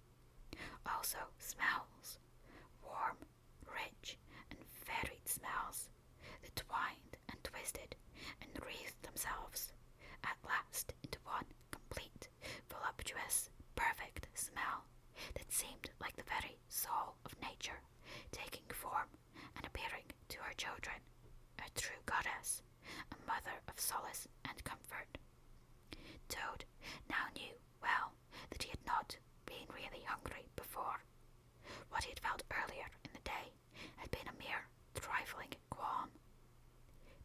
Also smells, warm, rich, and varied smells that twined and twisted and wreathed themselves at last into one complete, voluptuous, perfect smell that seemed like the very soul of nature, taking form and appearing to her children, a true goddess, a mother of solace and comfort. Toad now knew well that he had not been really hungry before. What he had felt earlier in the day had been a mere trifling qualm.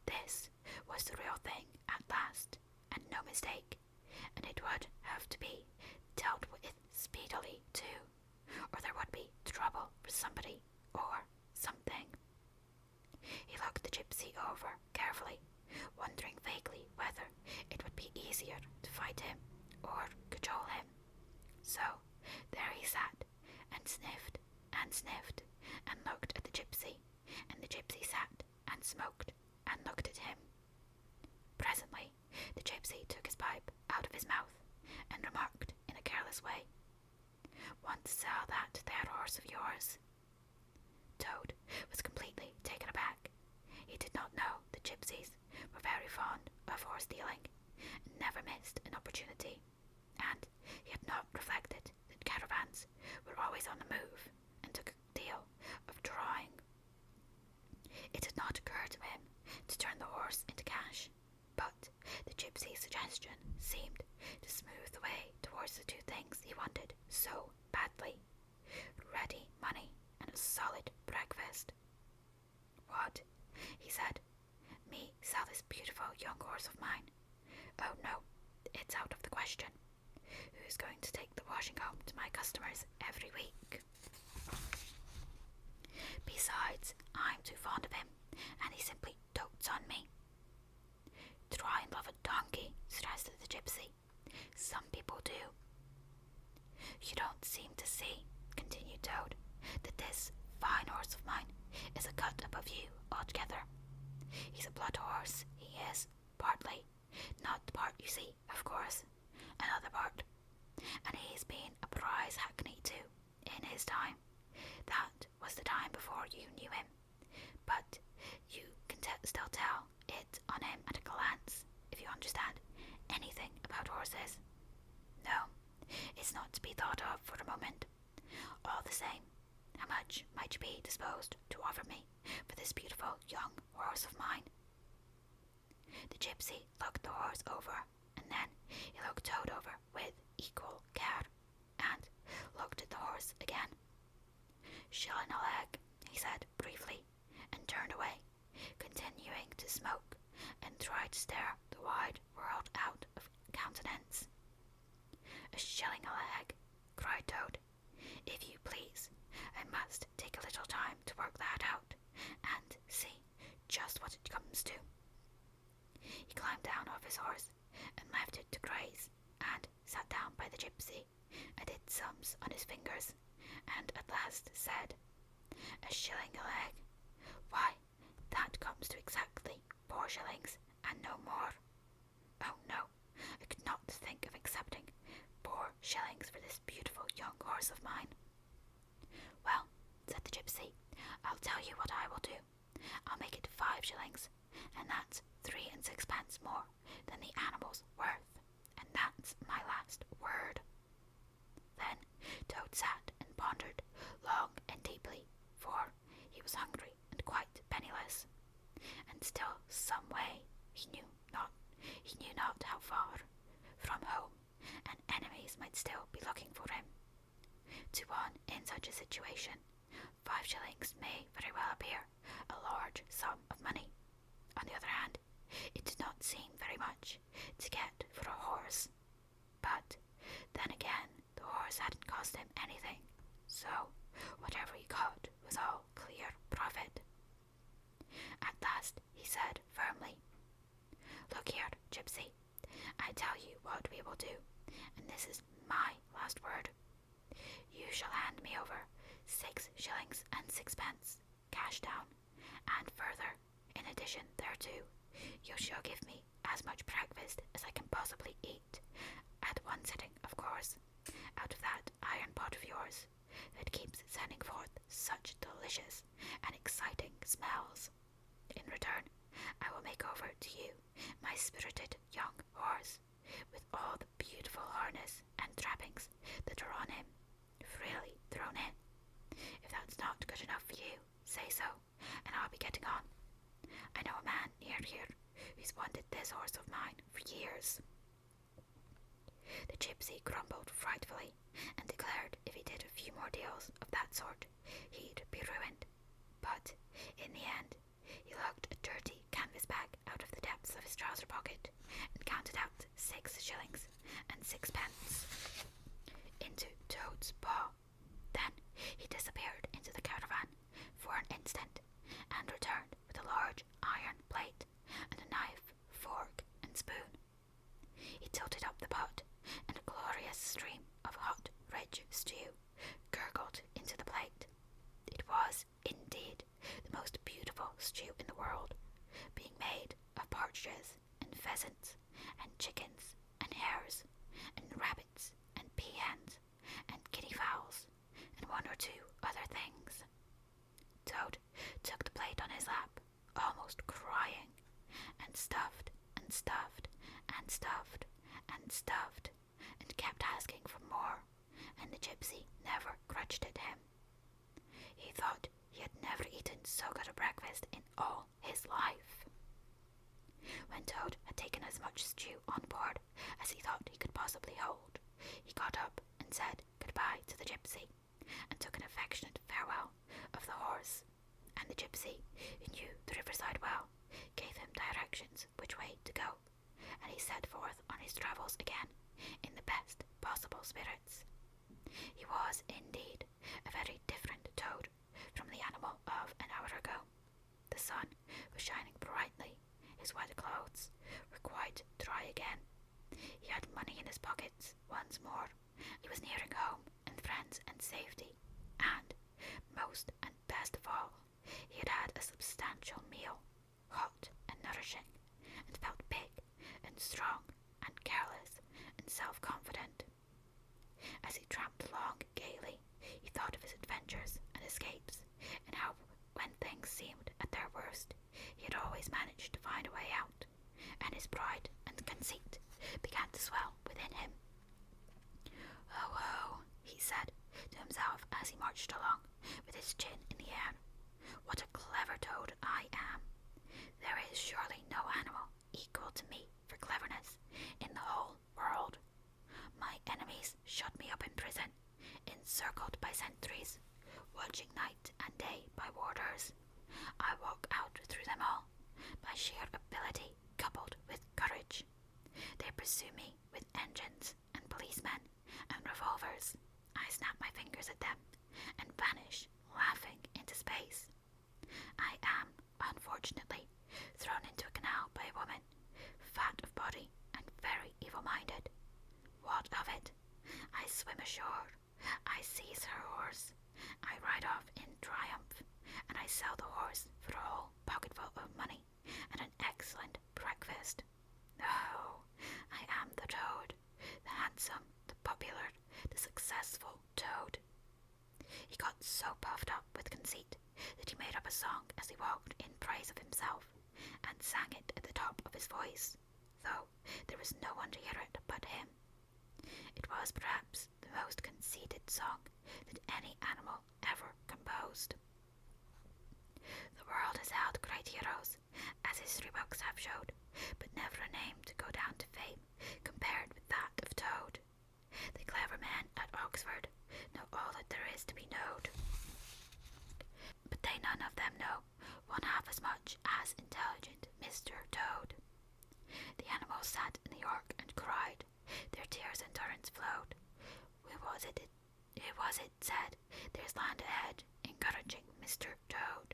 This was the real thing at last, and no mistake, and it would have to be dealt with speedily too, or there would be trouble for somebody or something. He looked the gypsy over carefully, wondering vaguely whether it would be easier to fight him or cajole him. So there he sat, and sniffed and looked at the gypsy, and the gypsy sat and smoked and looked at him. Presently the gypsy took his pipe out of his mouth and remarked in a careless way, "Want to sell that there horse of yours?" Toad was completely taken aback. He did not know the gypsies were very fond of horse dealing, and never missed an opportunity, and he had not reflected that caravans were always on the move and took a deal of drawing. It had not occurred to him to turn the horse into cash, but the gypsy's suggestion seemed to smooth the way towards the two things he wanted so badly: ready money and a solid breakfast. "What?" he said. "Me sell this beautiful young horse of mine? Oh no, it's out of the question. Who's going to take the washing home to my customers every week? Besides, I'm too fond of him, and he simply dotes on me." "Try and love a donkey," suggested the gypsy. "Some people do." "You don't seem to see," continued Toad, "that this fine horse of mine is a cut above you altogether. He's a blood horse, he is, partly. Not the part you see, of course, another part. And he's been a prize hackney too, in his time. That was the time before you knew him. But you can still tell it on him at a glance, if you understand anything about horses. No, it's not to be thought of for a moment. All the same, how much might you be disposed to offer me for this beautiful young horse of mine?" The gypsy looked the horse over, and then he looked Toad over with equal care, and looked at the horse again. "Shilling a leg," he said briefly, and turned away, continuing to smoke and try to stare the wide world out of countenance. "A shilling a leg," cried Toad. "If you please, I must take a little time to work that out, and see just what it comes to." He climbed down off his horse and left it to graze, and sat down by the gypsy and did sums on his fingers, and at last said, "A shilling a leg? Why, that comes to exactly 4 shillings, and no more. shillings for this beautiful young horse of mine." "Well," said the gypsy, "I'll tell you what I will do. I'll make it 5 shillings, and that's 3 and 6 pence more than the animal's worth, and that's my last word." Then Toad sat and pondered long and deeply, for he was hungry and quite penniless, and still some way, he knew not how far, from home, and enemies might still be looking for him. To one in such a situation, 5 shillings may very well appear a large sum of money. On the other hand, it did not seem very much to get for a horse. But then again, the horse hadn't cost him anything, so whatever he got was all clear profit. At last he said firmly, "Look here, gypsy, I tell you what we will do, and this is my last word. You shall hand me over 6 shillings and 6 pence, cash down, and further, in addition thereto, you shall give me as much breakfast as I can possibly eat, at one sitting, of course, out of that iron pot of yours that keeps sending forth such delicious and exciting smells. In return, I will make over to you my spirited young horse, with all the beautiful harness and trappings that are on him, freely thrown in. If that's not good enough for you, say so, and I'll be getting on. I know a man near here who's wanted this horse of mine for years." The gypsy grumbled frightfully, and declared if he did a few more deals of that sort, he'd be ruined. But in the end, he lugged a dirty canvas bag out of the depths of his trouser pocket, and counted out 6 shillings and 6 pence into Toad's paw. Then he disappeared into the caravan for an instant, and returned with a large iron plate and a knife, fork, and spoon. He tilted up the pot, and a glorious stream of hot ridge stew gurgled into the plate. It was, indeed, the most beautiful stew in the world, being made of partridges and pheasants and chickens and hares and rabbits and peahens and guinea fowls and 1 or 2 other things. Toad took the plate on his lap, almost crying, and stuffed and stuffed and stuffed and stuffed, and kept asking for more, and the gypsy never grudged it him. He thought he had never eaten so good a breakfast in all his life. When Toad had taken as much stew on board as he thought he could possibly hold, he got up and said goodbye to the gypsy, and took an affectionate farewell of the horse, and the gypsy, who knew the riverside well, gave him directions which way to go, and he set forth on his travels again in the best possible spirits. He was, indeed, a very different Toad from the animal of an hour ago. The sun was shining brightly, his wet clothes were quite dry again, he had money in his pockets once more, he was nearing home and friends and safety, and, most and best of all, he had had a substantial meal, hot and nourishing, and felt big and strong and careless and self-confident. As he tramped along gaily, he thought of his adventures and escapes, and how, when things seemed at their worst, he had always managed to find a way out, and his pride and conceit began to swell within him. "Oh, oh," he said to himself as he marched along, with his chin in the air, "what a clever Toad I am! There is surely no animal equal to me for cleverness in the whole world. My enemies shut me up in prison, encircled by sentries, watching night and day by warders. I walk out through them all, by sheer ability coupled with courage. They pursue me with engines and policemen and revolvers. I snap my fingers at them and vanish laughing into space. I am, unfortunately, thrown into a canal by a woman, fat of body and very evil-minded. What of it? I swim ashore, I seize her horse, I ride off in triumph, and I sell the horse for a whole pocketful of money and an excellent breakfast. Oh, I am the Toad, the handsome, the popular, got so puffed up with conceit that he made up a song as he walked in praise of himself, and sang it at the top of his voice, though there was no one to hear it but him. It was perhaps the most conceited song that any animal ever composed. The world has held great heroes, as history books have showed, but never a name to go down to fame compared with that of Toad. The clever men at Oxford know all that there is to be knowed, but they none of them know one half as much as intelligent Mr. Toad. The animals sat in the ark and cried, their tears in torrents flowed. It was it said, there's land ahead, encouraging Mr. Toad.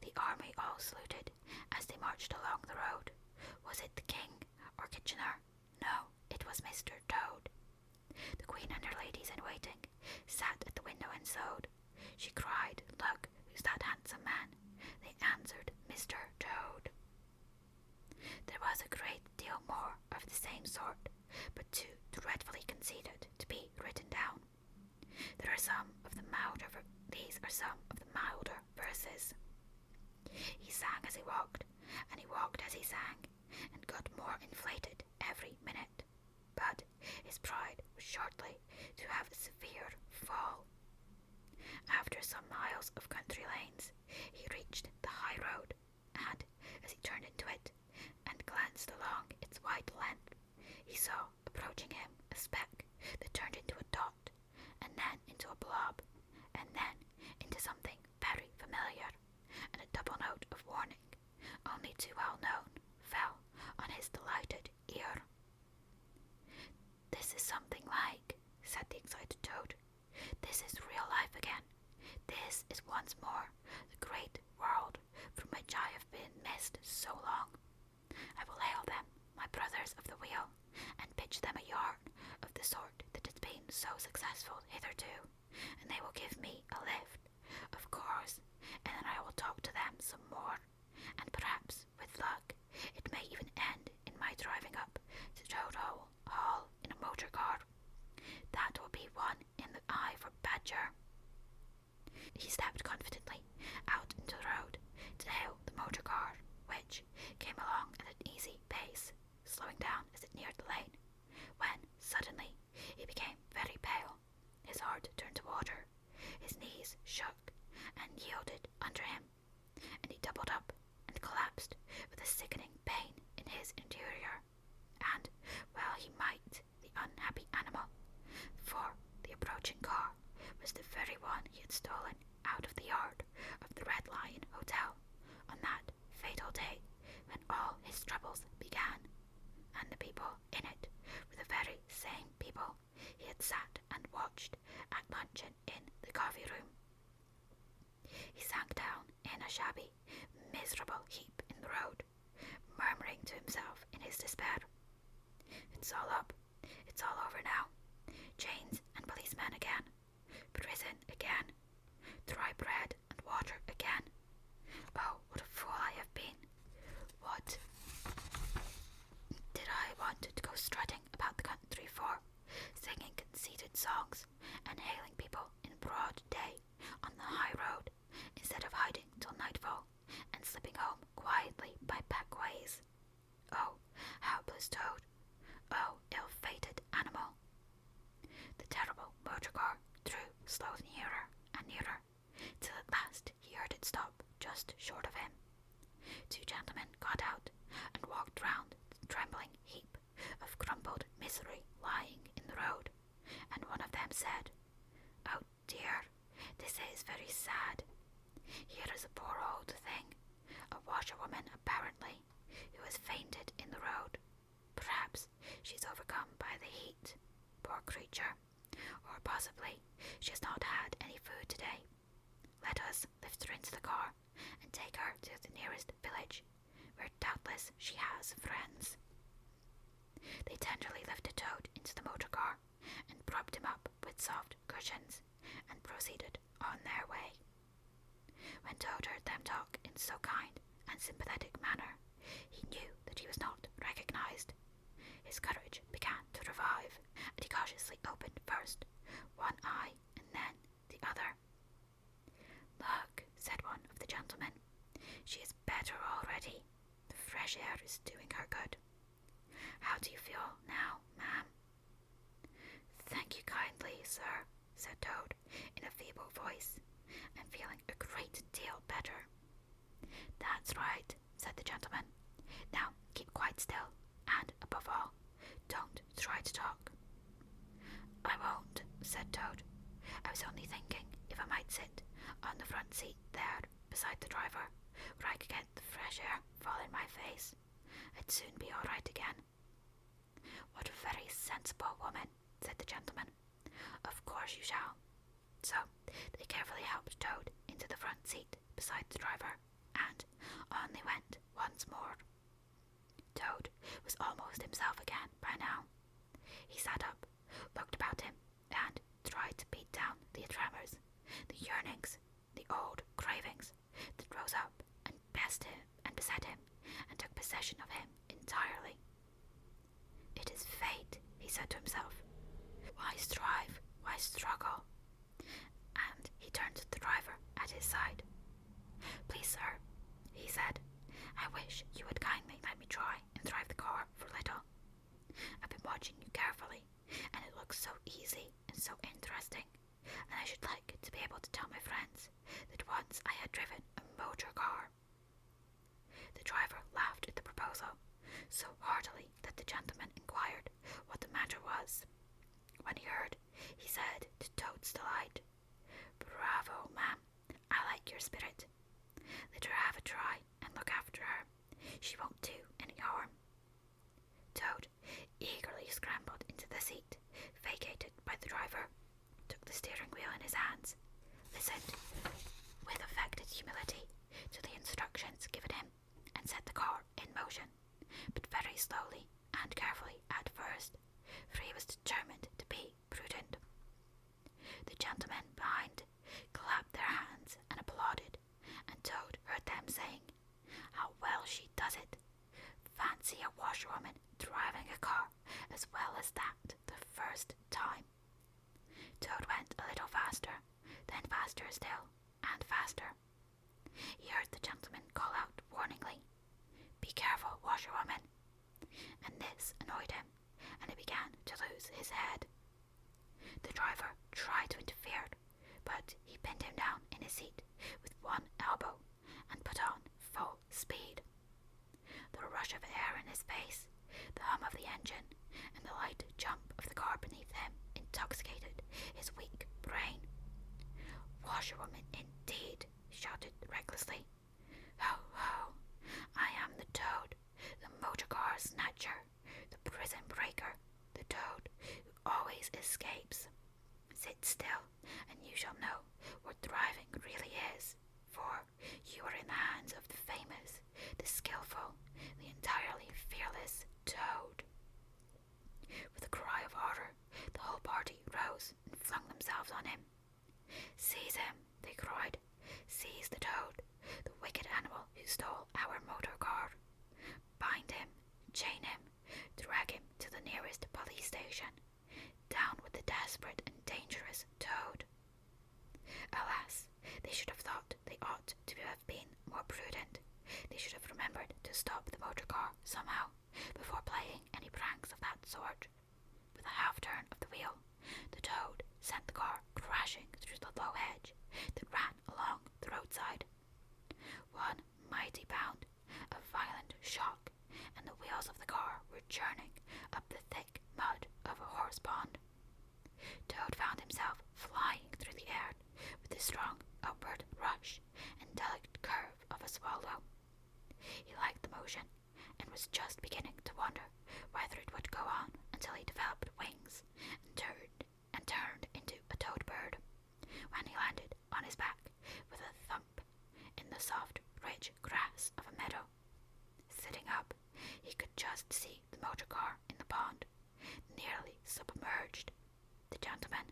The army all saluted as they marched along the road. Was it the king or Kitchener? No, it was Mr. Toad. The queen and her ladies in waiting sat at the window and sewed. She cried, look, who's that handsome man? They answered, Mr. Toad. There was a great deal more of the same sort, but too dreadfully conceited to be written down. These are some of the milder verses. He sang as he walked, and he walked as he sang, and got more inflated every minute. But his pride was shortly to have a severe fall. After some miles of country lanes, he reached the high road, and as he turned into it and glanced along its wide length, he saw approaching him a speck that turned into a dot, and then into a blob, and then into something very familiar, and a double note of warning, only too well known, fell on his delighted ear. This is something like, said the excited Toad. This is real life again. This is once more the great world from which I have been missed so long. I will hail them, my brothers of the wheel, and pitch them a yarn of the sort that has been so successful hitherto, and they will give me a lift, of course, and then I will talk to them some more, and perhaps, with luck, it may even end in my driving up to Toad Hall in a motor car. That will be one in the eye for Badger. He stepped confidently out into the road to hail the motor car, which came along at an easy pace, slowing down as it neared the lane, when suddenly he became very pale. His heart turned to water, his knees shook and yielded under him, and he doubled up and collapsed with a sickening pain in his interior. And well he might, the unhappy animal, for the approaching car was the very one he had stolen out of the yard of the Red Lion Hotel on that fatal day when all his troubles began, and the people in it were the very same people he had sat and watched at luncheon in the coffee room. He sank down in a shabby, miserable heap in the road, murmuring to himself in his despair, "It's all up. It's all over now. Chains and policemen again. Prison again. Dry bread and water again. Oh, what a fool I have been. What did I want to go strutting about the country for, singing conceited songs and hailing people in broad day on the high road, instead of hiding till nightfall and slipping home quietly by back ways? Oh, hapless Toad! Oh, ill-fated animal!" The terrible motor car drew slowly nearer and nearer, till at last he heard it stop just short of him. Two gentlemen got out and walked round the trembling heap of crumpled misery lying in the road, and one of them said, "Oh dear, this is very sad. Here is a poor old thing, a washerwoman apparently, who has fainted in the road. Perhaps she's overcome by the heat, poor creature, or possibly she has not had any food today. Let us lift her into the car and take her to the nearest village, where doubtless she has friends." They tenderly lifted Toad into the motor car and propped him up with soft cushions, and proceeded on their way. When Toad heard them talk in so kind and sympathetic manner, he knew that he was not recognized. His courage began to revive, and he cautiously opened first one eye and then the other, fresh air is doing her good. How do you feel now, ma'am? Thank you kindly, sir, said Toad in a feeble voice, and feeling a great deal better. That's right, said the gentleman. Now keep quite still, and above all, don't try to talk. I won't, said Toad. I was only thinking if I might sit on the front seat there beside the driver, where I could get the fresh air fall in my face. I'd soon be all right again. What a very sensible woman, said the gentleman. Of course you shall. So they carefully helped Toad into the front seat beside the driver, and on they went once more. Toad was almost himself again by now. He sat up, looked about him, and tried to beat down the tremors, the yearnings, the old cravings that rose up and beset him and took possession of him entirely. It is fate, he said to himself. Why strive? Why struggle? And he turned to the driver at his side. Please, sir, he said, I wish you would kindly let me try and drive the car for a little. I've been watching you carefully, and it looks so easy and so interesting, and I should like to be able to tell my friends that once I had driven a motor car. The driver laughed at the proposal so heartily that the gentleman inquired what the matter was. When he heard, he said to Toad's delight, Bravo, ma'am, I like your spirit. Let her have a try and look after her. She won't do any harm. Toad eagerly scrambled into the seat vacated by the driver, took the steering wheel in his hands, listened with affected humility to the instructions given him, and set the car in motion, but very slowly and carefully at first, for he was determined to be prudent. The gentlemen behind clapped their hands and applauded, and Toad heard them saying, How well she does it! Fancy a washerwoman driving a car as well as that the first time. Toad went a little faster, then faster still, and faster. He heard the gentleman call out warningly, Be careful, washerwoman! And this annoyed him, and he began to lose his head. The driver tried to interfere, but he pinned him down in his seat with one elbow and put on full speed. The rush of air in his face, the hum of the engine, and the light jump of the car beneath him intoxicated his weak brain. Washerwoman indeed, he shouted recklessly. Ho, ho! I am the Toad, the motor car snatcher, the prison breaker, the Toad who always escapes. Sit still, and you shall know what driving really is, for you are in the hands of the famous, the skillful, the entirely fearless Toad. With a cry of horror, the whole party rose and flung themselves on him. Seize him, they cried. Seize the Toad, the wicked animal who stole our motor car. Bind him, chain him, drag him to the nearest police station. Down with the desperate and dangerous Toad. Alas, they should have thought they ought to have been more prudent. They should have remembered to stop the motor car somehow before playing any pranks of that sort. With a half-turn of the wheel, the Toad sent the car crashing through the low hedge that ran along the roadside. One mighty bound, a violent shock, and the wheels of the car were churning up the thick mud of a horse pond. Toad found himself flying through the air with the strong upward rush and delicate curve of a swallow. He liked the motion, and was just beginning to wonder whether it would go on until he developed wings and turned into a toad bird, when he landed on his back with a thump in the soft, rich grass of a meadow. Sitting up, he could just see the motor car in the pond, nearly submerged. The gentleman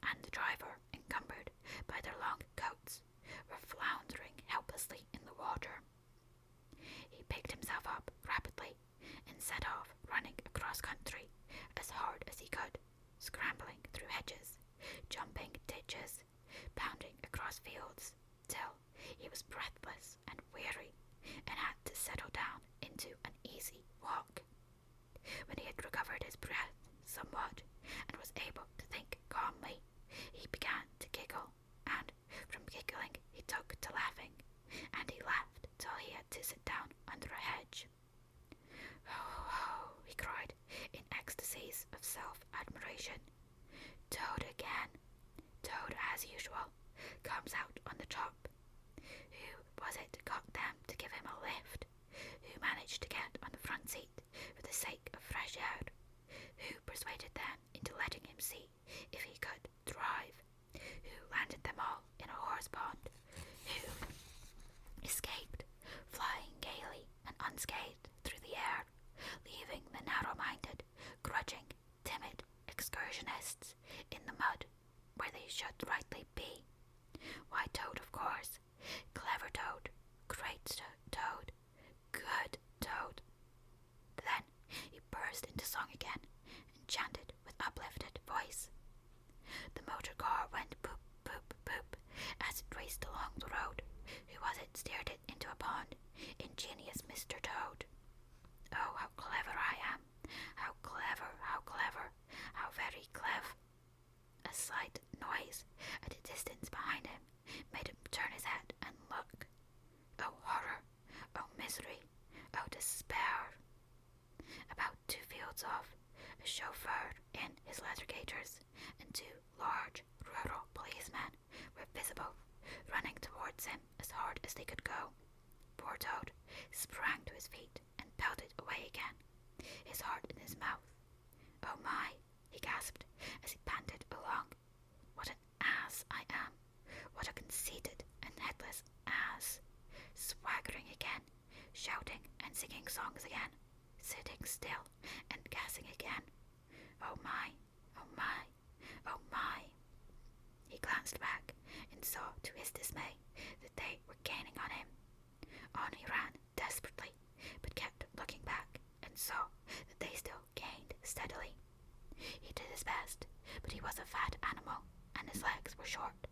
and the driver, encumbered by their long coats, were floundering helplessly in the water. He picked himself up rapidly and set off running across country as hard as he could, scrambling through hedges, jumping ditches, pounding across fields, till he was breathless and weary and had to settle down into a should rightly be. Why, Toad, of course. Clever Toad. Great Toad. Good Toad. Then he burst into song again and chanted with uplifted voice. The motor car went boop, boop, boop as it raced along the road. Who was it steered it into a pond? Ingenious Mr. Toad. Oh, how clever I am! How clever, how clever, how very clever! A slight noise at a distance behind him made him turn his head and look. Oh, horror! Oh, misery! Oh, despair! About 2 fields off, a chauffeur in his leather gaiters and 2 large rural policemen were visible, running towards him as hard as they could go. Poor Toad sprang to his feet and pelted away again, his heart in his mouth. Oh my, he gasped as he panted along. What an ass I am! What a conceited and headless ass! Swaggering again, shouting and singing songs again, sitting still and gassing again. Oh my, oh my, oh my! He glanced back and saw to his dismay that they were gaining on him. On he ran desperately, but kept looking back and saw that they still gained steadily. He did his best, but he was a fat animal and his legs were short,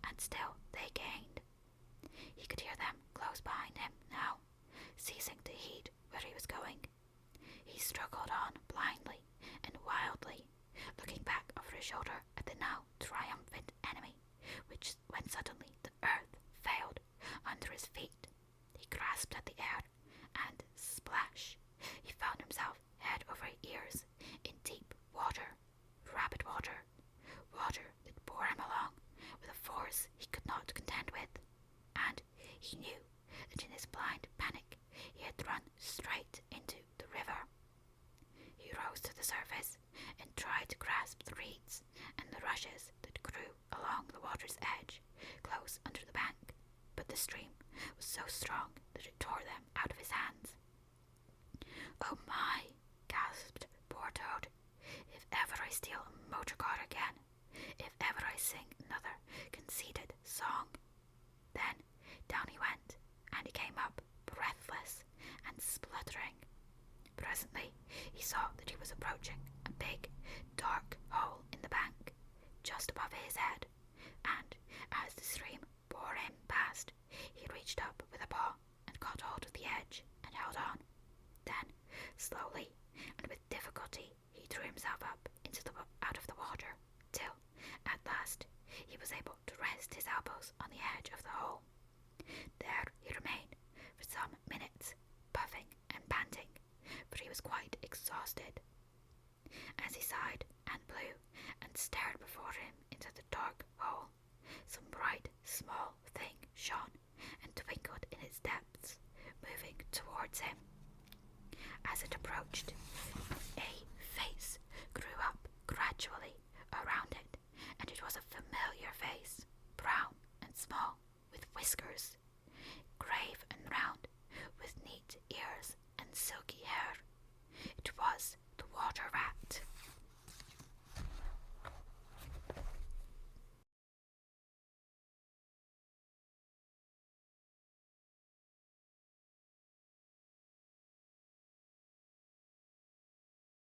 and still they gained. He could hear them close behind him now, ceasing to heed where he was going. He struggled on blindly and wildly, looking back over his shoulder at the now triumphant enemy, when suddenly the earth failed under his feet. He grasped at the air, and splash! He found himself head over ears in deep water, rapid water, water that bore him along with a force he could not contend with, and he knew that in his blind panic he had run straight into the river. He rose to the surface and tried to grasp the reeds and the rushes that grew along the water's edge, close under the bank, but the stream was so strong that it tore them out of his hands. Oh my, gasped poor Toad. If ever I steal a motor car again, if ever I sing another conceited song. Then down he went, and he came up breathless and spluttering. Presently he saw that he was approaching a big, dark hole in the bank, just above his head, and as the stream bore him past, he reached up with a paw and caught hold of the edge and held on. Then, slowly and with difficulty, he drew himself up out of the water, till, at last, he was able to rest his elbows on the edge of the hole. There he remained for some minutes, puffing and panting, for he was quite exhausted. As he sighed and blew and stared before him into the dark hole, some bright, small thing shone and twinkled in its depths, moving towards him. As it approached,